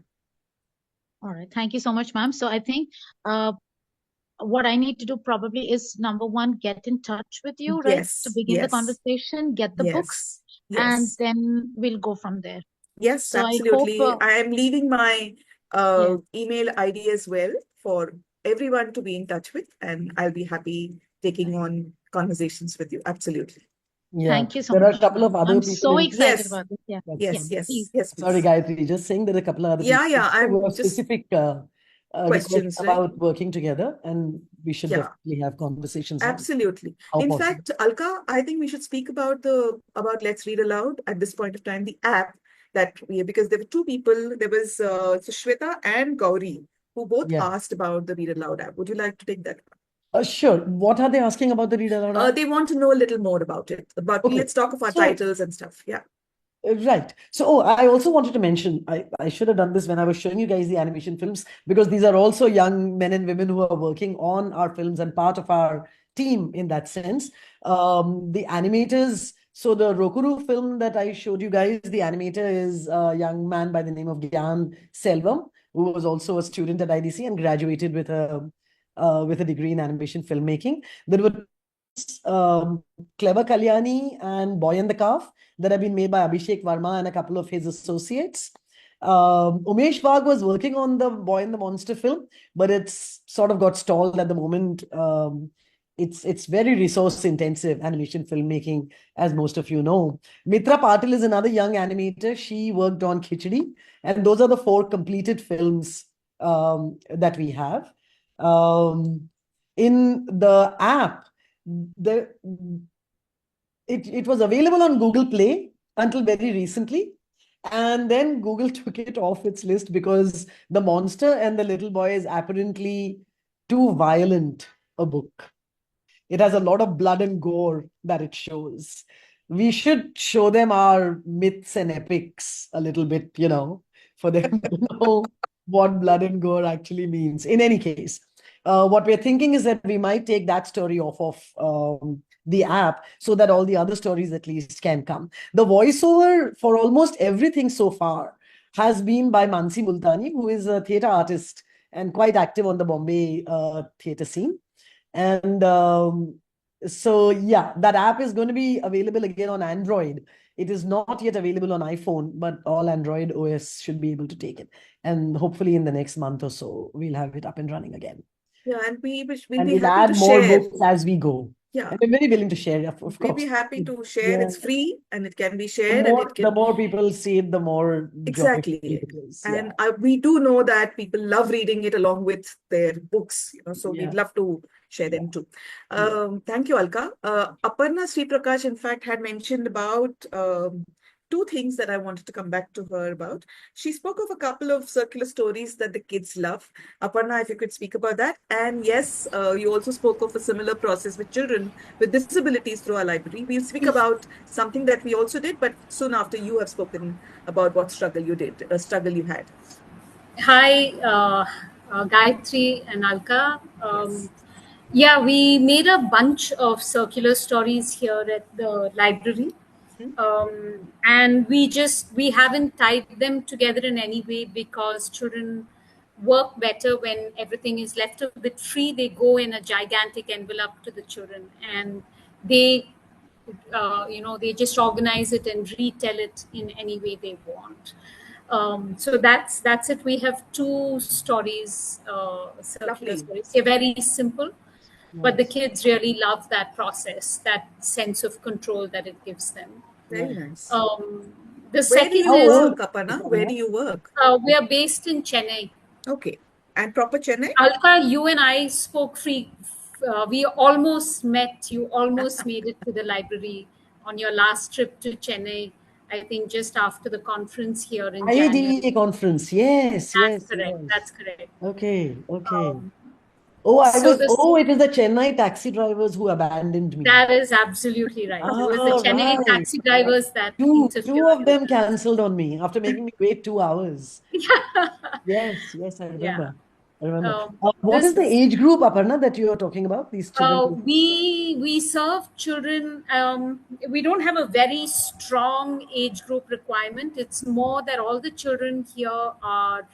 All right. Thank you so much, ma'am. So I think what I need to do probably is number one, get in touch with you, right? Yes, To begin the yes, conversation, get the books, yes, and yes. then we'll go from there. Yes, So I absolutely. hope, I am leaving my yes. email ID as well for everyone to be in touch with, and I'll be happy taking on conversations with you. Absolutely. Yeah. Thank you so There are much. a couple of other I'm people so in- excited Yes. about this. Yeah. Yes, Yeah, yes, please. yes, Sorry, please. Gayathri, just saying there are a couple of other Yeah, people yeah, who I'm have just specific requests questions, right? about working together, and we should Yeah. definitely have conversations on Absolutely. how In possible. fact, Alka, I think we should speak about Let's Read Aloud at this point of time, the app because there were two people, there was Shweta and Gauri, who both Yeah. asked about the Read Aloud app. Would you like to take that? Sure. What are they asking about the Read Aloud app? They want to know a little more about it. But Okay. let's talk of our So- titles and stuff. Yeah. Right. So, I also wanted to mention, I should have done this when I was showing you guys the animation films, because these are also young men and women who are working on our films and part of our team in that sense. The animators, so the Rokuru film that I showed you guys, the animator is a young man by the name of Gyan Selvam, who was also a student at IDC and graduated with a degree in animation filmmaking. There were Clever Kalyani and Boy and the Calf that have been made by Abhishek Verma and a couple of his associates. Umesh Wagh was working on the Boy and the Monster film, but it's sort of got stalled at the moment. It's very resource intensive animation filmmaking, as most of you know. Mitra Patil is another young animator. She worked on Khichdi, and those are the 4 completed films that we have. In the app, it was available on Google Play until very recently, and then Google took it off its list because the monster and the little boy is apparently too violent a book. It has a lot of blood and gore that it shows. we should show them our myths and epics a little bit, for them to know what blood and gore actually means. In any case, what we're thinking is that we might take that story off of the app so that all the other stories at least can come. The voiceover for almost everything so far has been by Mansi Multani, who is a theatre artist and quite active on the Bombay theatre scene. And so, yeah, that app is going to be available again on Android. It is not yet available on iPhone, but all Android OS should be able to take it. And hopefully in the next month or so, we'll have it up and running again. Yeah, and we'll be we'll happy add to more share. books as we go. Yeah. And we're very willing to share, of course. We'll be happy to share. Yeah. It's free and it can be The shared. more, and it can... the more people see it, the more Exactly. it is. And we do know that people love reading it along with their books, so we'd love to share them too. Thank you, Alka. Aparna Sri Prakash, in fact, had mentioned about two things that I wanted to come back to her about. She spoke of a couple of circular stories that the kids love. Aparna, if you could speak about that. And yes, you also spoke of a similar process with children with disabilities through our library. We'll speak about something that we also did, but soon after you have spoken about what struggle you had. Hi, Gayathri and Alka. Yeah, we made a bunch of circular stories here at the library. And we haven't tied them together in any way because children work better when everything is left a bit free. They go in a gigantic envelope to the children, and they they just organize it and retell it in any way they want. So that's it. We have two stories, circular stories. They're very simple, but the kids really love that process, that sense of control that it gives them. Very nice. The second is Aparna, where do you work? We are based in Chennai. Okay, and proper Chennai? Alka, you and I spoke free. We almost met. You almost made it to the library on your last trip to Chennai. I think just after the conference here in January. IIT conference, yes. That's correct. That's correct. Okay. It is the Chennai taxi drivers who abandoned me. That is absolutely right. It was the Chennai taxi drivers that interfered. Two of them cancelled on me after making me wait 2 hours. Yes, I remember. What is the age group, Aparna, that you are talking about? These children? We serve children. We don't have a very strong age group requirement. It's more that all the children here are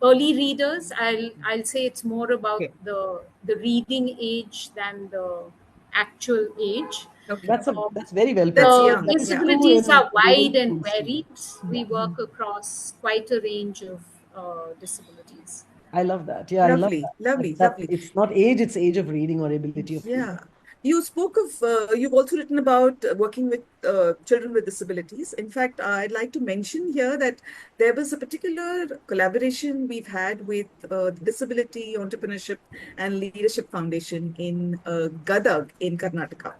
early readers. I'll say it's more about the reading age than the actual age. Okay. That's very well. The disabilities are wide and varied. We work across quite a range of disabilities. I love that. Yeah, lovely. It's not age, it's age of reading or ability of reading. You spoke of, you've also written about working with children with disabilities. In fact, I'd like to mention here that there was a particular collaboration we've had with the Disability Entrepreneurship and Leadership Foundation in Gadag in Karnataka.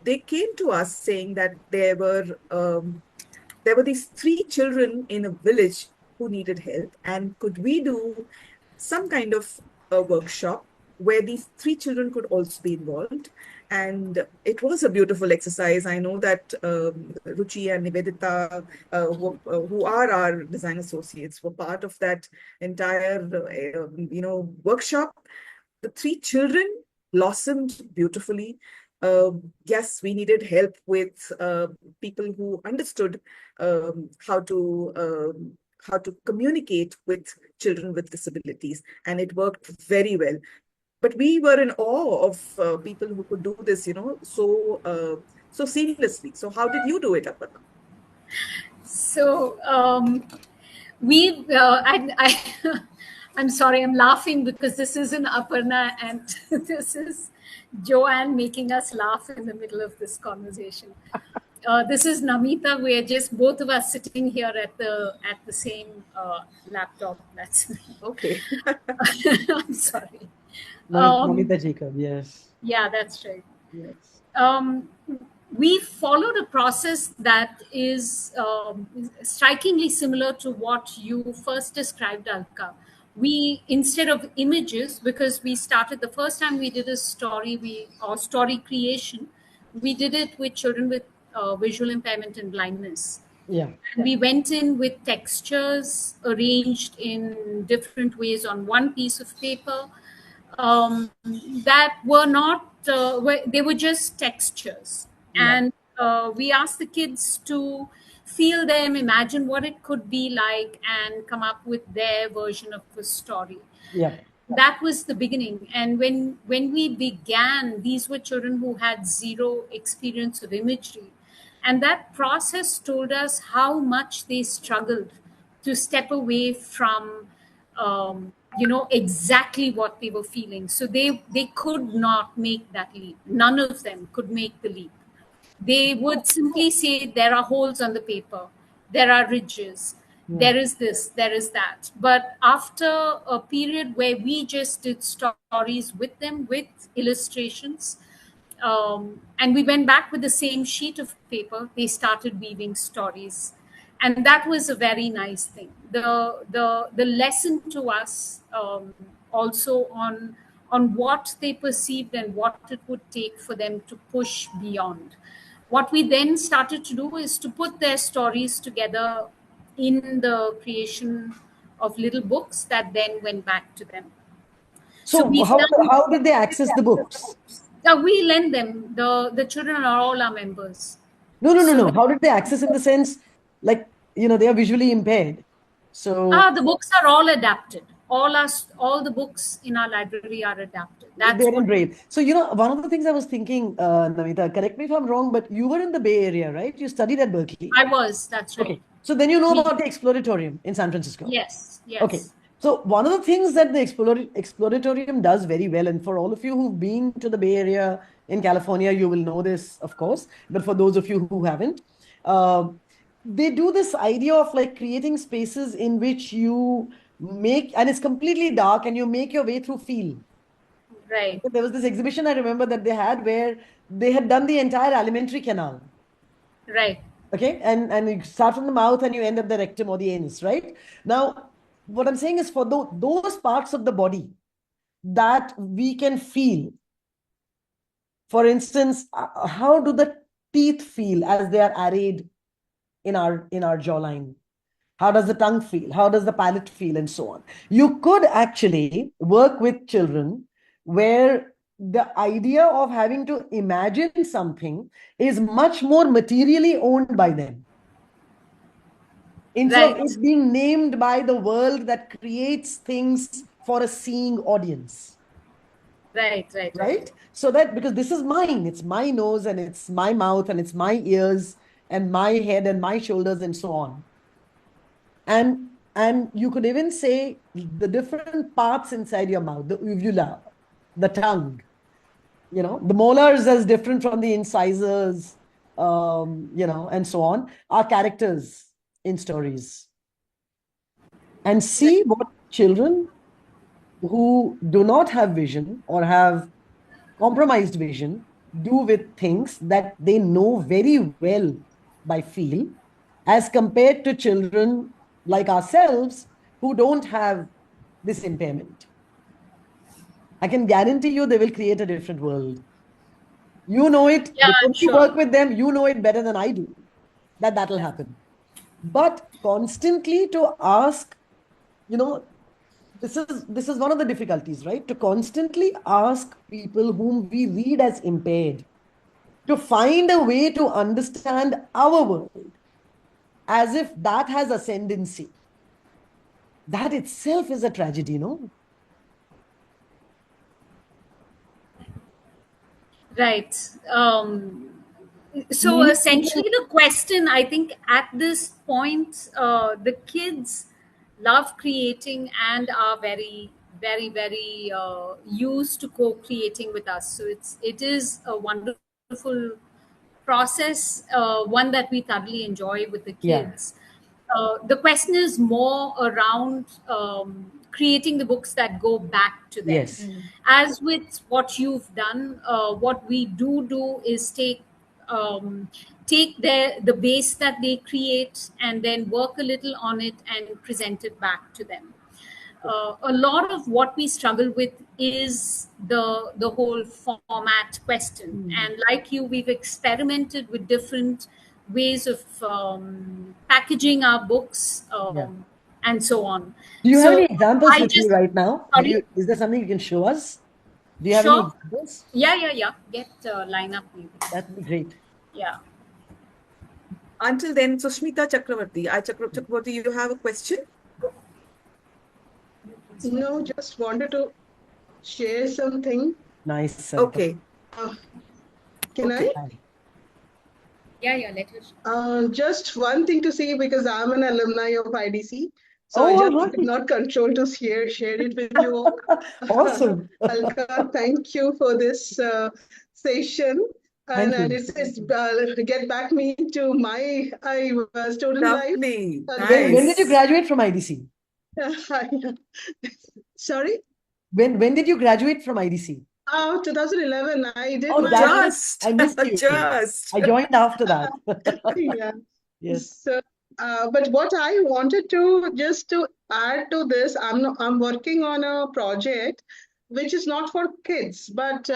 They came to us saying that there were these 3 children in a village who needed help, and could we do some kind of a workshop where these 3 children could also be involved. And it was a beautiful exercise. I know that Ruchi and Nivedita, who are our design associates, were part of that entire workshop. The 3 children blossomed beautifully. Yes, we needed help with people who understood how to communicate with children with disabilities, and it worked very well. But we were in awe of people who could do this, so seamlessly. So how did you do it, Aparna? So I'm sorry, I'm laughing because this isn't Aparna and this is Joanne making us laugh in the middle of this conversation. This is Namita. We're just both of us sitting here at the same laptop. That's me. Okay. I'm sorry. Namita Jacob, yes. Yeah, that's right. Yes. We followed a process that is strikingly similar to what you first described, Alka. We, instead of images, because we started the first time we did a story, story creation, we did it with children with visual impairment and blindness. Yeah. And we went in with textures arranged in different ways on one piece of paper that were not, they were just textures. Yeah. And we asked the kids to feel them, imagine what it could be like, and come up with their version of the story. Yeah. That was the beginning. And when we began, these were children who had zero experience of imagery, and that process told us how much they struggled to step away from exactly what they were feeling. So they could not make that leap. None of them could make the leap. They would simply say there are holes on the paper, there are ridges, there is this, there is that. But after a period where we just did stories with them with illustrations, and we went back with the same sheet of paper, they started weaving stories. And that was a very nice thing. The lesson to us, also on what they perceived and what it would take for them to push beyond. What we then started to do is to put their stories together in the creation of little books that then went back to them. So we've how done- how did they access the books? we lend them. The children are all our members. No. How did they access in the sense, like, they are visually impaired. So The books are all adapted. All the books in our library are adapted. That's they're in what Braille. So, one of the things I was thinking, Namita, correct me if I'm wrong, but you were in the Bay Area, right? You studied at Berkeley. I was. That's right. Okay. So then you know Me- about the Exploratorium in San Francisco. Yes. Yes. Okay. So one of the things that the Exploratorium does very well, and for all of you who've been to the Bay Area in California, you will know this, of course. But for those of you who haven't, they do this idea of like creating spaces in which you make, and it's completely dark, and you make your way through feel. Right. There was this exhibition I remember that they had where they had done the entire alimentary canal. Right. Okay. And you start from the mouth and you end at the rectum or the anus, right? Now, what I'm saying is for those parts of the body that we can feel, for instance, how do the teeth feel as they are arrayed in our jawline? How does the tongue feel? How does the palate feel? And so on. You could actually work with children where the idea of having to imagine something is much more materially owned by them. Instead of it being named by the world that creates things for a seeing audience. Right? So that, because this is mine, it's my nose and it's my mouth and it's my ears and my head and my shoulders and so on. And you could even say the different parts inside your mouth, the uvula, the tongue, the molars as different from the incisors, and so on, are characters in stories. And see what children who do not have vision or have compromised vision do with things that they know very well by feel, as compared to children like ourselves who don't have this impairment. I can guarantee you they will create a different world. You know it. Yeah, because you work with them, you know it better than I do, that will happen. But constantly to ask, this is one of the difficulties, right? To constantly ask people whom we read as impaired to find a way to understand our world as if that has ascendancy. That itself is a tragedy, no? Right. So essentially the question, I think at this point, the kids love creating and are very, very, very used to co-creating with us. So it is a wonderful process, one that we thoroughly enjoy with the kids. The question is more around creating the books that go back to them. Yes. As with what you've done, what we do is take the base that they create and then work a little on it and present it back to them. a lot of what we struggle with is the whole format question. And like you, we've experimented with different ways of packaging our books and so on. Do you have So any examples I with you just, right now? sorry? Is there something you can show us? Do you have any Sure. examples? Yeah. Get line up maybe. That'd be great. Yeah. Until then, Sushmita Chakravarti. Chakravarti, you have a question? No, just wanted to share something. Nice. Okay. Can I? Yeah, let her. Just one thing to say, because I'm an alumni of IDC, so Oh, I just right. could not control to share it with you all. Awesome. Alka, thank you for this session. Thank And you. it's get back me to my student life. Lovely. When did you graduate from IDC? Sorry? When did you graduate from IDC? 2011. I did Oh, my I missed you. Just. I joined after that. yeah. Yes. So, but what I wanted to just to add to this, I'm working on a project which is not for kids, but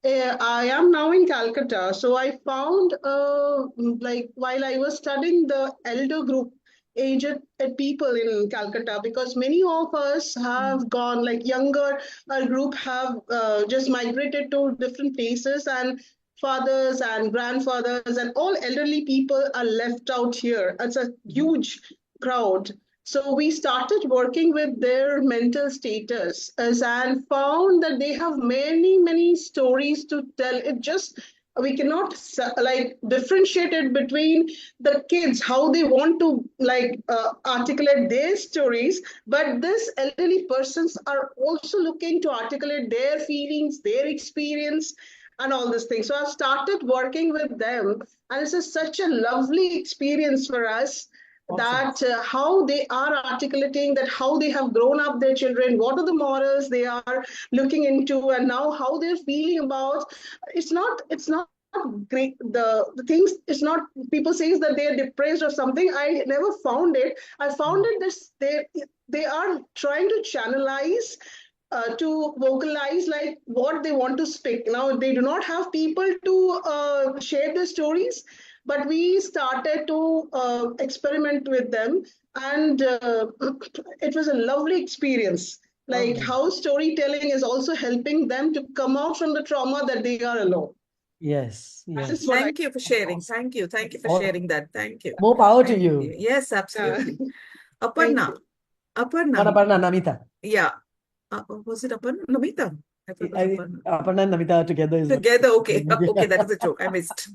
I am now in Calcutta. So I found like while I was studying the elder group aged people in Calcutta, because many of us have gone, like younger group have just migrated to different places, and fathers and grandfathers and all elderly people are left out here. It's a huge crowd. So we started working with their mental status and found that they have many stories to tell. It just, we cannot like differentiate it between the kids, how they want to like articulate their stories, but this elderly persons are also looking to articulate their feelings, their experience, and all these things. So I started working with them, and it's such a lovely experience for us. Awesome. That how they are articulating that, how they have grown up their children, what are the morals they are looking into, and now how they're feeling about. It's not great. The things, it's not people saying that they are depressed or something. I never found it. I found it that they are trying to channelize, to vocalize like what they want to speak. Now they do not have people to share their stories, but we started to experiment with them, and it was a lovely experience. Like how storytelling is also helping them to come out from the trauma that they are alone. Yes. Thank you for sharing. Thank you for sharing that. Thank you. More power to you. Yes, absolutely. Aparna. Namita. Yeah. Was it Aparna? Namita? I thought it was Aparna. Aparna and Namita together. Together, okay. Okay, that is a joke. I missed.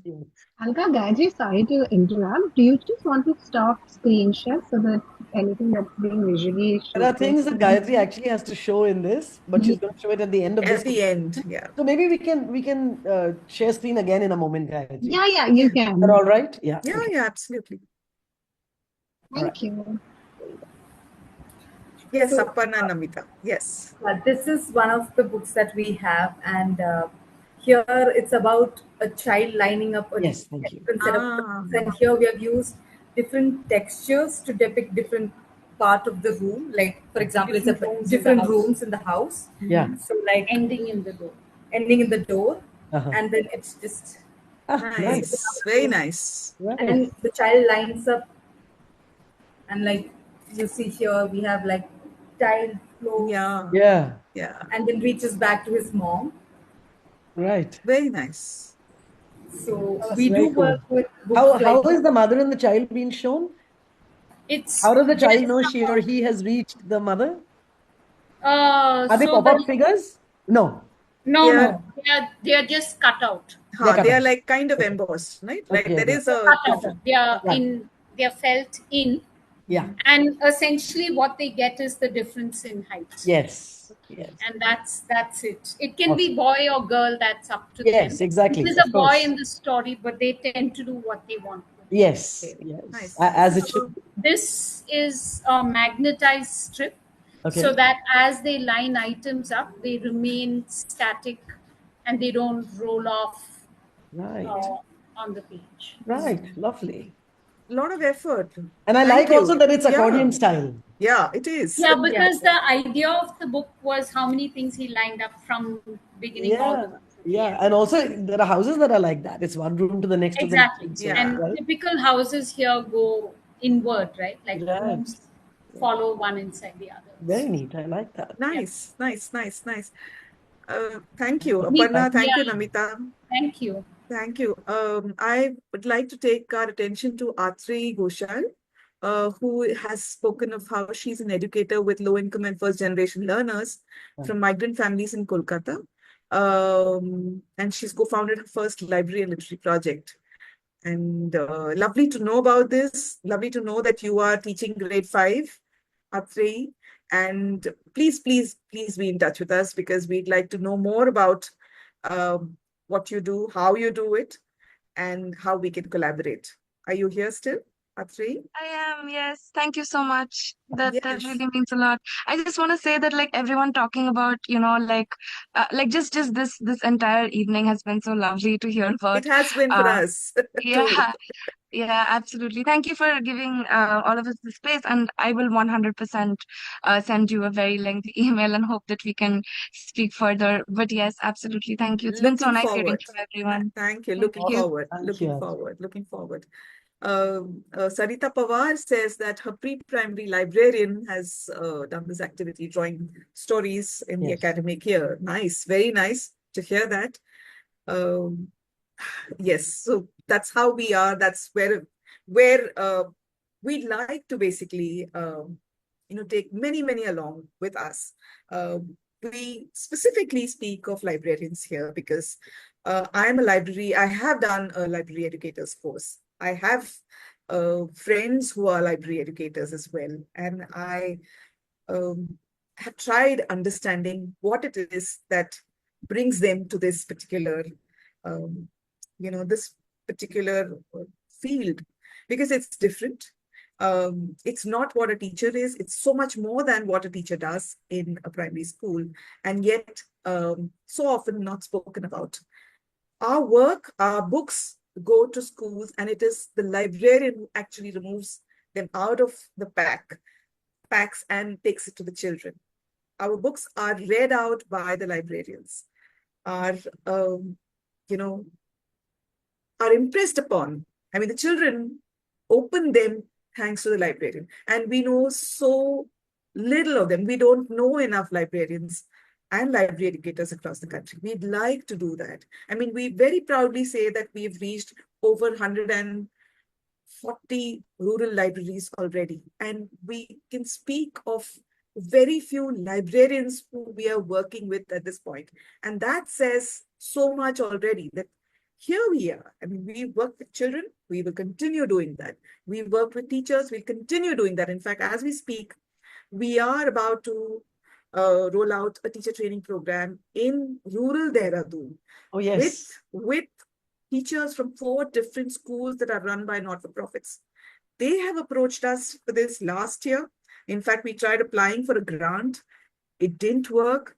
Alka, Gayathri, sorry to interrupt. Do you just want to stop screen share so that anything that's being visually shown? There are things that Gayathri actually has to show in this, but she's going to show it at the end of this. At the end, yeah. So maybe we can share screen again in a moment, Gayathri. Yeah, you can. Is that all right? Yeah. Yeah, okay. yeah, absolutely. Thank you. Yes, so, Aparna and Namita. Yes. This is one of the books that we have, and here it's about a child lining up a different set of books. And here we have used different textures to depict different part of the room. Like, for example, it's a different rooms in the house. Yeah. So like ending in the door. And then it's just nice. Very nice. And the child lines up, and like you see here, we have like tile floor. Yeah. And then reaches back to his mom. Right. Very nice. So we do work with books. How is the mother and the child being shown? How does the child know she or he has reached the mother? Are they pop-up figures? No. No. They are just cut out. They are like kind of embossed, right? Like there is a. They are they are felt in. Yeah. And essentially what they get is the difference in height. Yes. And that's it. It can be boy or girl, that's up to them. Yes, exactly. There's a boy in the story, but they tend to do what they want. Yes. Nice. As it should. This is a magnetized strip. Okay. So that as they line items up, they remain static and they don't roll off on the page. Right. Lovely. lot of effort. And I Thank like also you. that it's Yeah. accordion style. Yeah, it is. Yeah, because the idea of the book was how many things he lined up from beginning all the way to the Yeah. end. And also there are houses that are like that. It's one room to the next to the next. Exactly. And so, And right? typical houses here go inward, right? Like Right. rooms follow one inside the other. Very neat. I like that. Nice. Thank you, Me- Aparna. Thank you, yeah. Namita. Thank you. Thank you. I would like to take our attention to Atri Ghoshal, who has spoken of how she's an educator with low-income and first-generation learners from migrant families in Kolkata. And she's co-founded her first library and literary project. And lovely to know about this. Lovely to know that you are teaching grade 5, Atri. And please be in touch with us, because we'd like to know more about what you do, how you do it, and how we can collaborate. Are you here still, Atri? I am, yes. Thank you so much. That Yes. really means a lot. I just want to say that like everyone talking about, like just this entire evening has been so lovely to hear about. It has been for us too. Yeah, yeah, absolutely. Thank you for giving all of us the space, and I will 100% send you a very lengthy email and hope that we can speak further. But yes, absolutely. Thank you. It's been so Looking nice hearing forward. from everyone. Thank you. Thank Looking you. forward. Looking forward. Sarita Pawar says that her pre-primary librarian has done this activity, drawing stories in the academic year. Nice, very nice to hear that. Yes, so that's how we are. That's where we'd like to basically take many along with us. We specifically speak of librarians here because I have done a library educators course. I have friends who are library educators as well, and I have tried understanding what it is that brings them to this particular um, this particular field, because it's different. It's not what a teacher is. It's so much more than what a teacher does in a primary school, and yet so often not spoken about. Our work, our books go to schools, and it is the librarian who actually removes them out of the packs and takes it to the children. Our books are read out by the librarians, are are impressed upon. I mean, the children open them thanks to the librarian. And we know so little of them. We don't know enough librarians and library educators across the country. We'd like to do that. I mean, we very proudly say that we've reached over 140 rural libraries already. And we can speak of very few librarians who we are working with at this point. And that says so much already, that here we are. I mean, we work with children, we will continue doing that. We work with teachers, we'll continue doing that. In fact, as we speak, we are about to roll out a teacher training program in rural Dehradun. Oh, yes. With teachers from 4 different schools that are run by not-for-profits. They have approached us for this last year. In fact, we tried applying for a grant. It didn't work.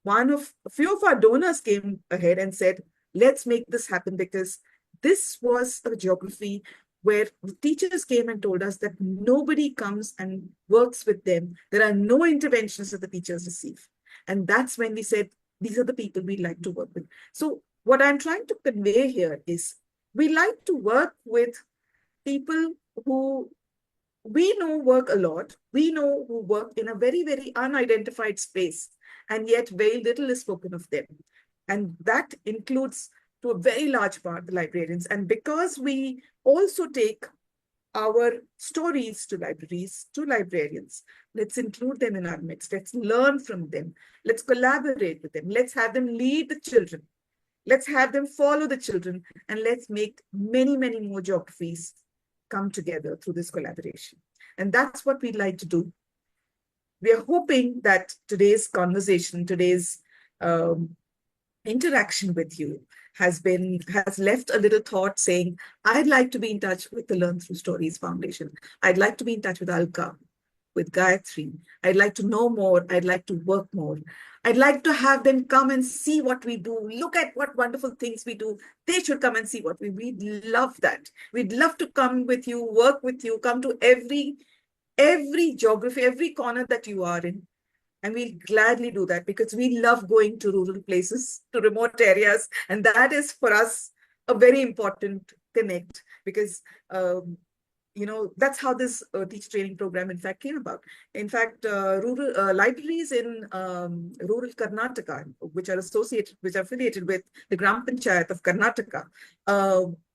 A few of our donors came ahead and said, let's make this happen, because this was a geography where the teachers came and told us that nobody comes and works with them. There are no interventions that the teachers receive. And that's when we said, these are the people we like to work with. So what I'm trying to convey here is, we like to work with people who we know work a lot. We know who work in a very unidentified space, and yet very little is spoken of them. And that includes, to a very large part, the librarians. And because we also take our stories to libraries, to librarians, let's include them in our midst. Let's learn from them. Let's collaborate with them. Let's have them lead the children. Let's have them follow the children. And let's make many more geographies come together through this collaboration. And that's what we'd like to do. We are hoping that today's conversation, today's interaction with you has left a little thought saying, I'd like to be in touch with the Learn Through Stories Foundation. I'd like to be in touch with Alka. with Gayathri. I'd like to know more. I'd like to work more. I'd like to have them come and see what we do. Look at what wonderful things we do. They should come and see what we'd love that. We'd love to come with you, work with you, come to every geography, every corner that you are in. And we'll gladly do that because we love going to rural places, to remote areas. And that is for us a very important connect because that's how this teach training program in fact came about. In fact, rural libraries in rural Karnataka, which are affiliated with the Gram Panchayat of Karnataka,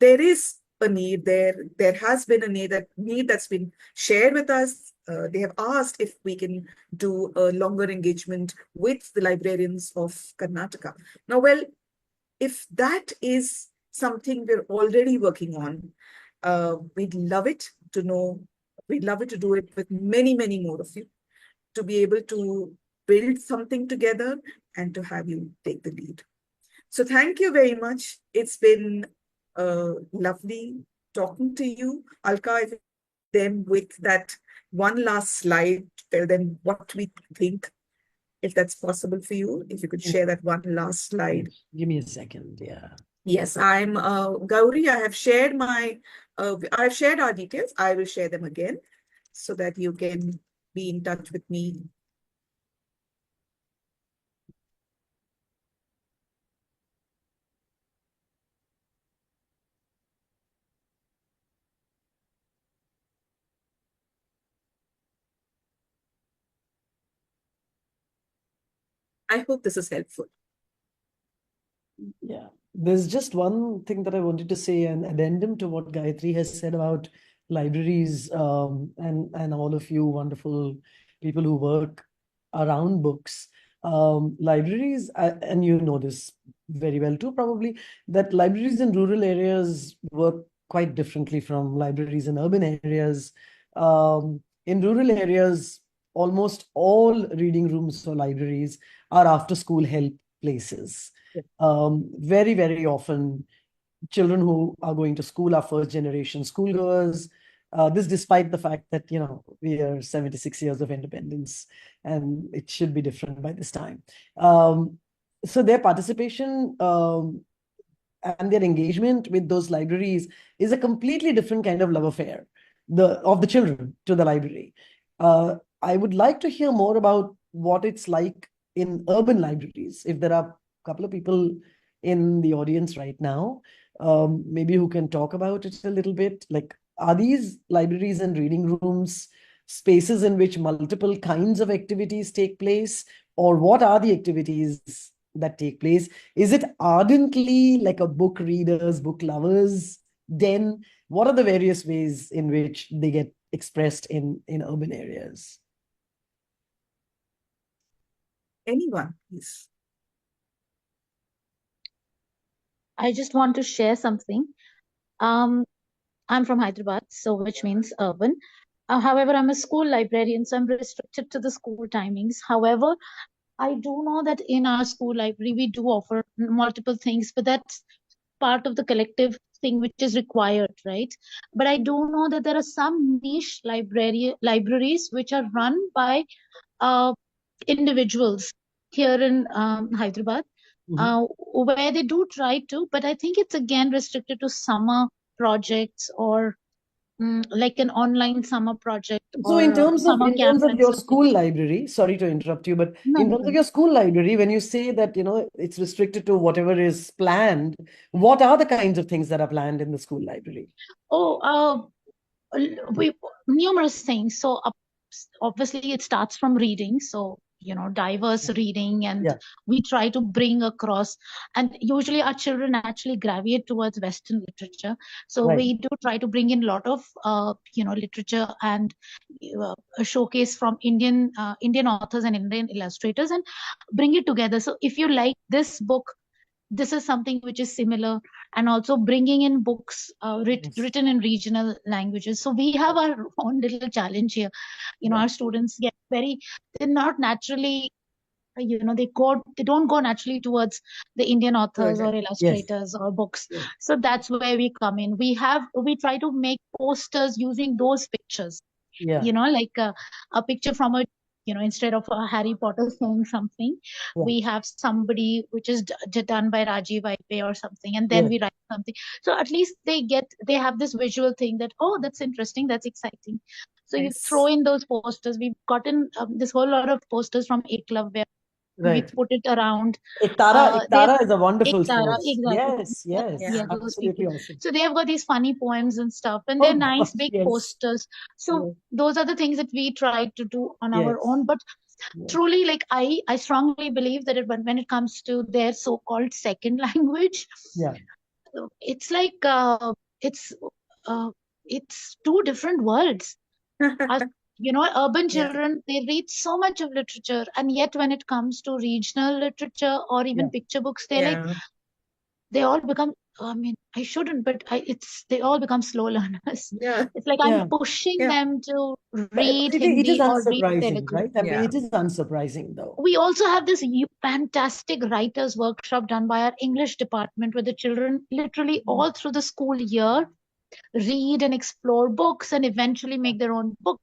there is a need there. There has been a need that's been shared with us. They have asked if we can do a longer engagement with the librarians of Karnataka. Now, well, if that is something we're already working on, we'd love it to know. We'd love it to do it with many, many more of you, to be able to build something together and to have you take the lead. So thank you very much. It's been lovely talking to you. Alka, if them with that one last slide, tell them what we think, if that's possible for you. If you could share that one last slide. Give me a second, yeah. Yes, I'm Gauri. I have shared I've shared our details. I will share them again so that you can be in touch with me. I hope this is helpful. Yeah, there's just one thing that I wanted to say, an addendum to what Gayathri has said about libraries, and all of you wonderful people who work around books. Libraries, and you know this very well too, probably, that libraries in rural areas work quite differently from libraries in urban areas. In rural areas, almost all reading rooms or libraries are after-school help places. Very, very often, children who are going to school are first-generation schoolgoers. This despite the fact that, we are 76 years of independence and it should be different by this time. So their participation and their engagement with those libraries is a completely different kind of love affair of the children to the library. I would like to hear more about what it's like in urban libraries. If there are a couple of people in the audience right now, maybe who can talk about it a little bit. Like, are these libraries and reading rooms spaces in which multiple kinds of activities take place? Or what are the activities that take place? Is it ardently like a book readers, book lovers den? What are the various ways in which they get expressed in urban areas? Anyone, please. I just want to share something. I'm from Hyderabad, so which means urban. However, I'm a school librarian, so I'm restricted to the school timings. However, I do know that in our school library, we do offer multiple things, but that's part of the collective thing which is required, right? But I do know that there are some niche libraries which are run by individuals here in Hyderabad, where they do try to, but I think it's again restricted to summer projects or like an online summer project. So in terms of your school library, sorry to interrupt you, but in terms of your school library, when you say that, it's restricted to whatever is planned, what are the kinds of things that are planned in the school library? Numerous things. So obviously it starts from reading. So, diverse reading, and we try to bring across, and usually our children actually gravitate towards Western literature. So we do try to bring in a lot of, literature and a showcase from Indian authors and Indian illustrators and bring it together. So if you like this book, this is something which is similar, and also bringing in books written in regional languages. So we have our own little challenge here. Our students they're not naturally, they don't go naturally towards the Indian authors or illustrators or books. So that's where we come in. We try to make posters using those pictures. you know, like a picture from a, you know, instead of a Harry Potter saying something, we have somebody which is done by Rajiv Ipe or something, and then we write something. So at least they have this visual thing that, oh, that's interesting, that's exciting. So you throw in those posters. We've gotten this whole lot of posters from A Club where we put it around. Iktara is a wonderful Iktara, source. exactly. Yes, Those people. absolutely awesome. So they have got these funny poems and stuff, and Oh they're nice gosh, big yes. posters. So those are the things that we try to do on our own. But truly, like I strongly believe that when it comes to their so-called second language, it's like it's two different worlds. You know, urban children, they read so much of literature, and yet when it comes to regional literature or even picture books, they all become, I mean, I shouldn't, but they all become slow learners. It's like I'm pushing them to read It Hindi is or read unsurprising, Telugu. right? I mean, it is unsurprising though. We also have this fantastic writers workshop done by our English department, where the children literally all through the school year read and explore books and eventually make their own book.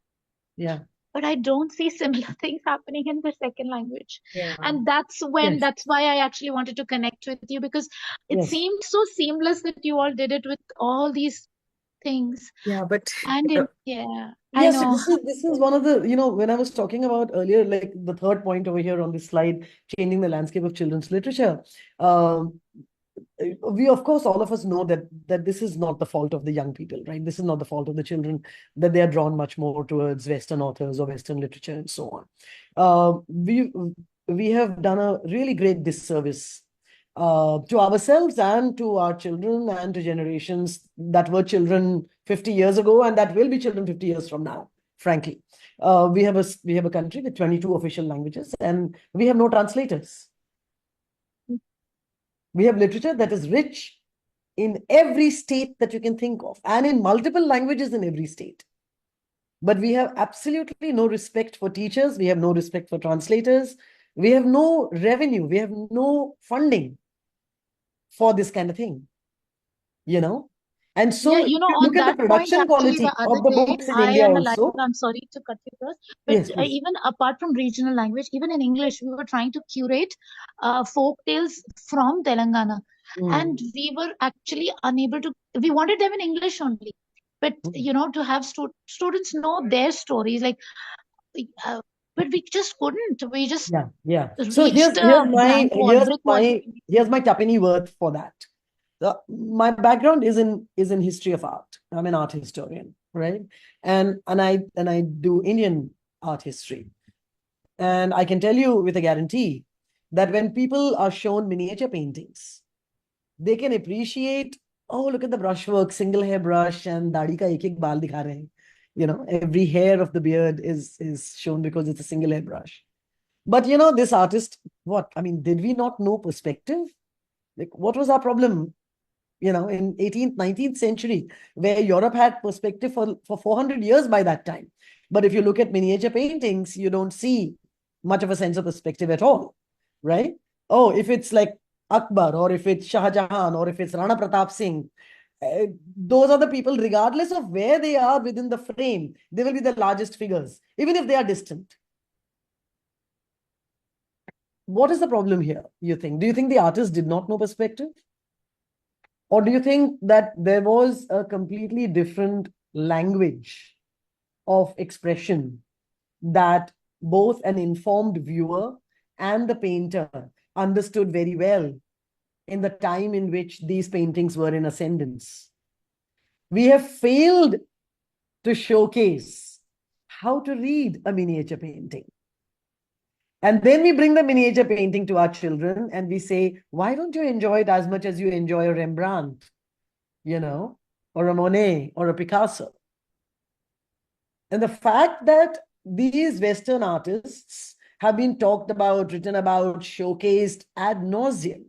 But I don't see similar things happening in the second language. And that's why I actually wanted to connect with you, because it seemed so seamless that you all did it with all these things. But I know. So this is one of the, you know, when I was talking about earlier, like the third point over here on this slide, changing the landscape of children's literature. We, of course, all of us know that this is not the fault of the young people, right? This is not the fault of the children, that they are drawn much more towards Western authors or Western literature and so on. We have done a really great disservice to ourselves and to our children and to generations that were children 50 years ago and that will be children 50 years from now, frankly. We have a country with 22 official languages and we have no translators. We have literature that is rich in every state that you can think of and in multiple languages in every state. But we have absolutely no respect for teachers. We have no respect for translators. We have no revenue. We have no funding for this kind of thing, you know? And so you know, look at the production quality of the books in India also. I'm sorry to cut you across, but even apart from regional language, even in English, we were trying to curate folk tales from Telangana. And we were actually unable to, we wanted them in English only. But, you know, to have students know their stories, like, but we just couldn't. We just So here's my Tapini worth for that. My background is in history of art. I'm an art historian, right? And I do Indian art history. And I can tell you with a guarantee that when people are shown miniature paintings, they can appreciate, oh, look at the brushwork, single hair brush, and dadi ka ek baal dikha rahe. You know, every hair of the beard is shown because it's a single hair brush. But you know, this artist, did we not know perspective? Like, what was our problem? You know, in 18th, 19th century, where Europe had perspective for 400 years by that time. But if you look at miniature paintings, you don't see much of a sense of perspective at all, right? Oh, if it's like Akbar, or if it's Shah Jahan, or if it's Rana Pratap Singh, those are the people, regardless of where they are within the frame, they will be the largest figures, even if they are distant. What is the problem here, you think? Do you think the artist did not know perspective? Or do you think that there was a completely different language of expression that both an informed viewer and the painter understood very well in the time in which these paintings were in ascendance? We have failed to showcase how to read a miniature painting. And then we bring the miniature painting to our children and we say, why don't you enjoy it as much as you enjoy a Rembrandt, you know, or a Monet or a Picasso? And the fact that these Western artists have been talked about, written about, showcased ad nauseum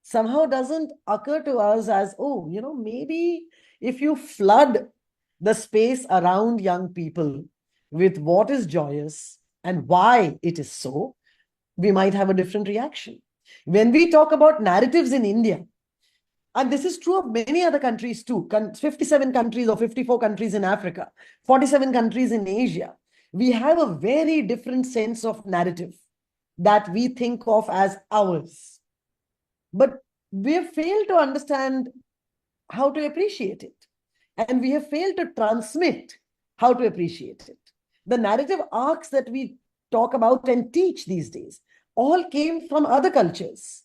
somehow doesn't occur to us as, oh, you know, maybe if you flood the space around young people with what is joyous and why it is so, we might have a different reaction. When we talk about narratives in India, And this is true of many other countries too. 57 countries or 54 countries in Africa, 47 countries in Asia. We have a very different sense of narrative that we think of as ours. But we have failed to understand how to appreciate it. And we have failed to transmit how to appreciate it. The narrative arcs that we talk about and teach these days all came from other cultures.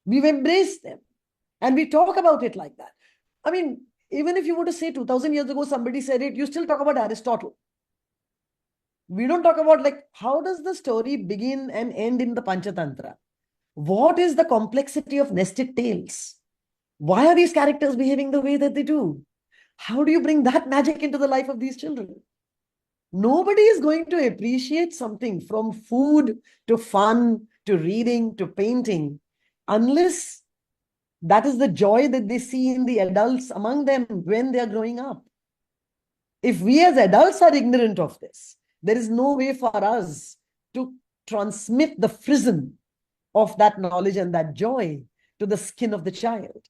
We've embraced them and we talk about it like that. I mean, even if you were to say 2000 years ago, somebody said it, you still talk about Aristotle. We don't talk about like, how does the story begin and end in the Panchatantra? What is the complexity of nested tales? Why are these characters behaving the way that they do? How do you bring that magic into the life of these children? Nobody is going to appreciate something from food to fun to reading to painting unless that is the joy that they see in the adults among them when they are growing up. If we as adults are ignorant of this, there is no way for us to transmit the frisson of that knowledge and that joy to the skin of the child.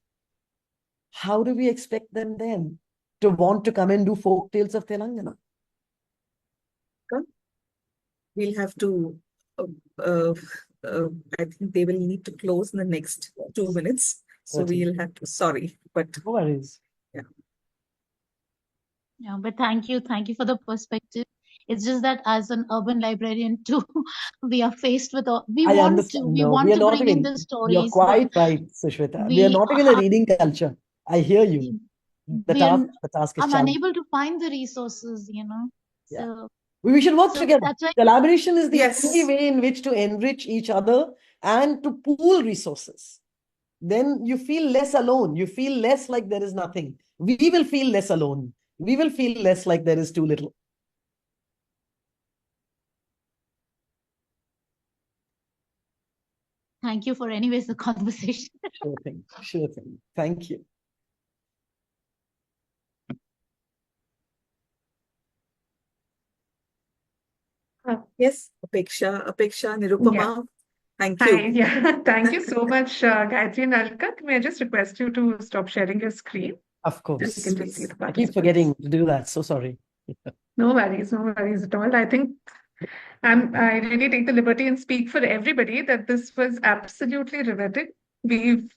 How do we expect them then to want to come and do folk tales of Telangana? We'll have to, I think they will need to close in the next 2 minutes. So we'll have to, sorry, but no worries. Yeah. Yeah, but thank you for the perspective. It's just that as an urban librarian too, we are faced with we I want understand. to we No, want we are to not bring in even, the you're stories, quite but right, Sushmita. We are we not even a have reading culture. I hear you. The we are task is I'm challenging. unable to find the resources, Yeah. So We should work together. that's why Collaboration is the Yes. only way in which to enrich each other and to pool resources. Then you feel less alone. You feel less like there is nothing. We will feel less alone. We will feel less like there is too little. thank you for anyways the conversation. Sure thing. Sure thing. Thank you. Yes, Apeksha, Nirupama. Thank you. Hi, yeah, thank you so much, Gayathri and Alka. May I just request you to stop sharing your screen? Of course. Just you can just see the I keep participants. forgetting to do that. So sorry. No worries at all. I think I really take the liberty and speak for everybody that this was absolutely riveting. We've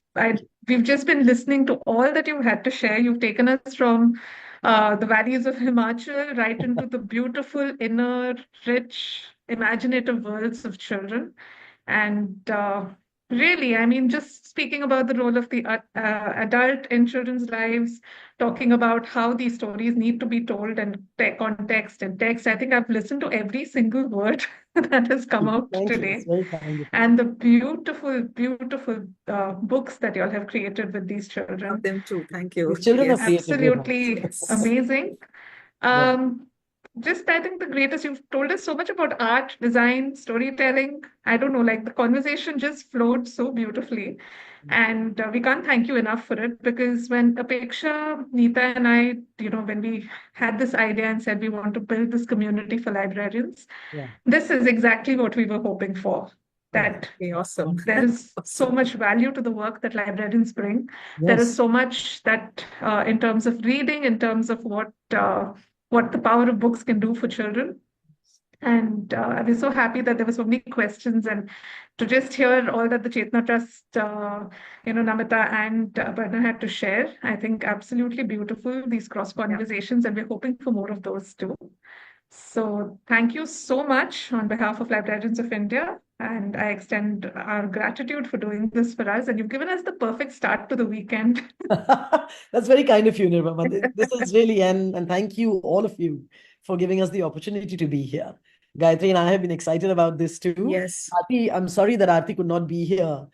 just been listening to all that you had to share. You've taken us from the valleys of Himachal right into the beautiful inner, rich, imaginative worlds of children. And really, I mean, just speaking about the role of the adult in children's lives, talking about how these stories need to be told and context and text. I think I've listened to every single word that has come out Thank you. today. It's very kind of you. And the beautiful, beautiful books that you all have created with these children. Love them too. Thank you. These children Yes. are creative with us. Absolutely Yes. amazing. Just I think the greatest, you've told us so much about art, design, storytelling. I don't know, like the conversation just flowed so beautifully. And we can't thank you enough for it, because when Apeksha, Neeta, and I, when we had this idea and said we want to build this community for librarians, Yeah. this is exactly what we were hoping for. That Okay, awesome. there is so much value to the work that librarians bring. There is Yes. so much that in terms of reading, in terms of what the power of books can do for children. And we're so happy that there were so many questions, and to just hear all that the Chetna Trust, Namita and Barna had to share. I think absolutely beautiful, these cross conversations, and we're hoping for more of those too. So thank you so much on behalf of Librarians of India, and I extend our gratitude for doing this for us. And you've given us the perfect start to the weekend. That's very kind of you, Nirvama. This is really, and thank you, all of you, for giving us the opportunity to be here. Gayathri and I have been excited about this too. Yes. Aarti, I'm sorry that Aarti could not be here.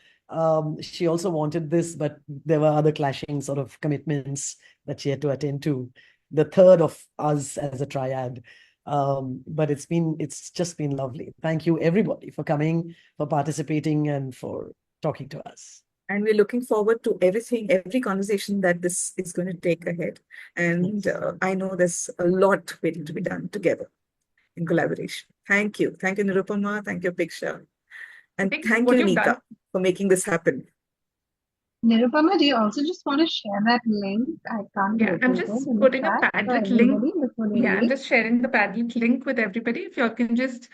She also wanted this, but there were other clashing sort of commitments that she had to attend to. The third of us as a triad. But it's just been lovely. Thank you, everybody, for coming, for participating, and for talking to us. And we're looking forward to every conversation that this is going to take ahead. And I know there's a lot waiting to be done together in collaboration. Thank you. Thank you, Nirupama. Thank you, Apeksha. And thank you, what you've Neeta, done- for making this happen. Nirupama, do you also just want to share that link? I can't Yeah, I'm locate it just in the putting a chat for Padlet link. everybody before they Yeah, I'm leave. just sharing the Padlet link with everybody. If y'all can just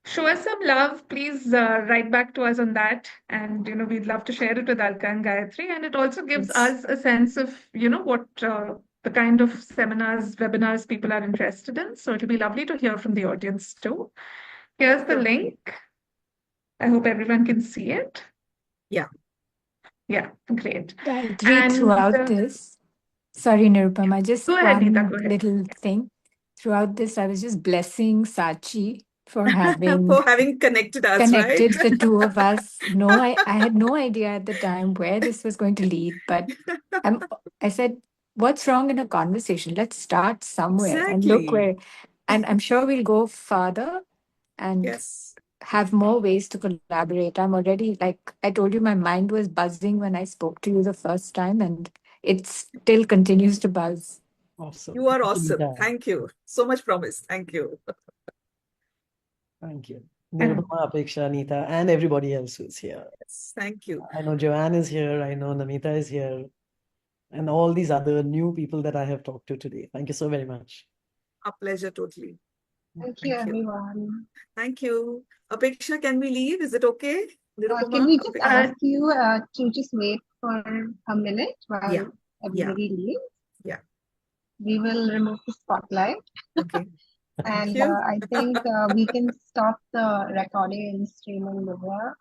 show us some love, please write back to us on that. And, we'd love to share it with Alka and Gayatri. And it also gives us a sense of, what the kind of seminars, webinars people are interested in. So it'll be lovely to hear from the audience too. Here's the link. I hope everyone can see it. Yeah. Yeah, great. Gayatri, And throughout this, sorry, Nirupama, just go ahead, Neeta, one go ahead. little thing. Throughout this, I was just blessing Sachi for having connected us, connected right? the two of us. No, I had no idea at the time where this was going to lead, but I said, what's wrong in a conversation? Let's start somewhere. And look Exactly. and I'm sure we'll go farther and have more ways to collaborate. I'm already, like I told you, my mind was buzzing when I spoke to you the first time, and it still continues to buzz. Awesome. You are Thank you, awesome. Neeta. Thank you. So much promise. Thank you. Thank you. Nirupama, Apeksha, Neeta, and everybody else who's here. Yes, thank you. I know Joanne is here. I know Namita is here. And all these other new people that I have talked to today. Thank you so very much. A pleasure, totally. Thank you, everyone. Thank you. Apeksha, can we leave? Is it okay? Can we just ask you to just wait for a minute while everybody leaves? Yeah. We will remove the spotlight. Okay. And you. I think we can stop the recording and streaming over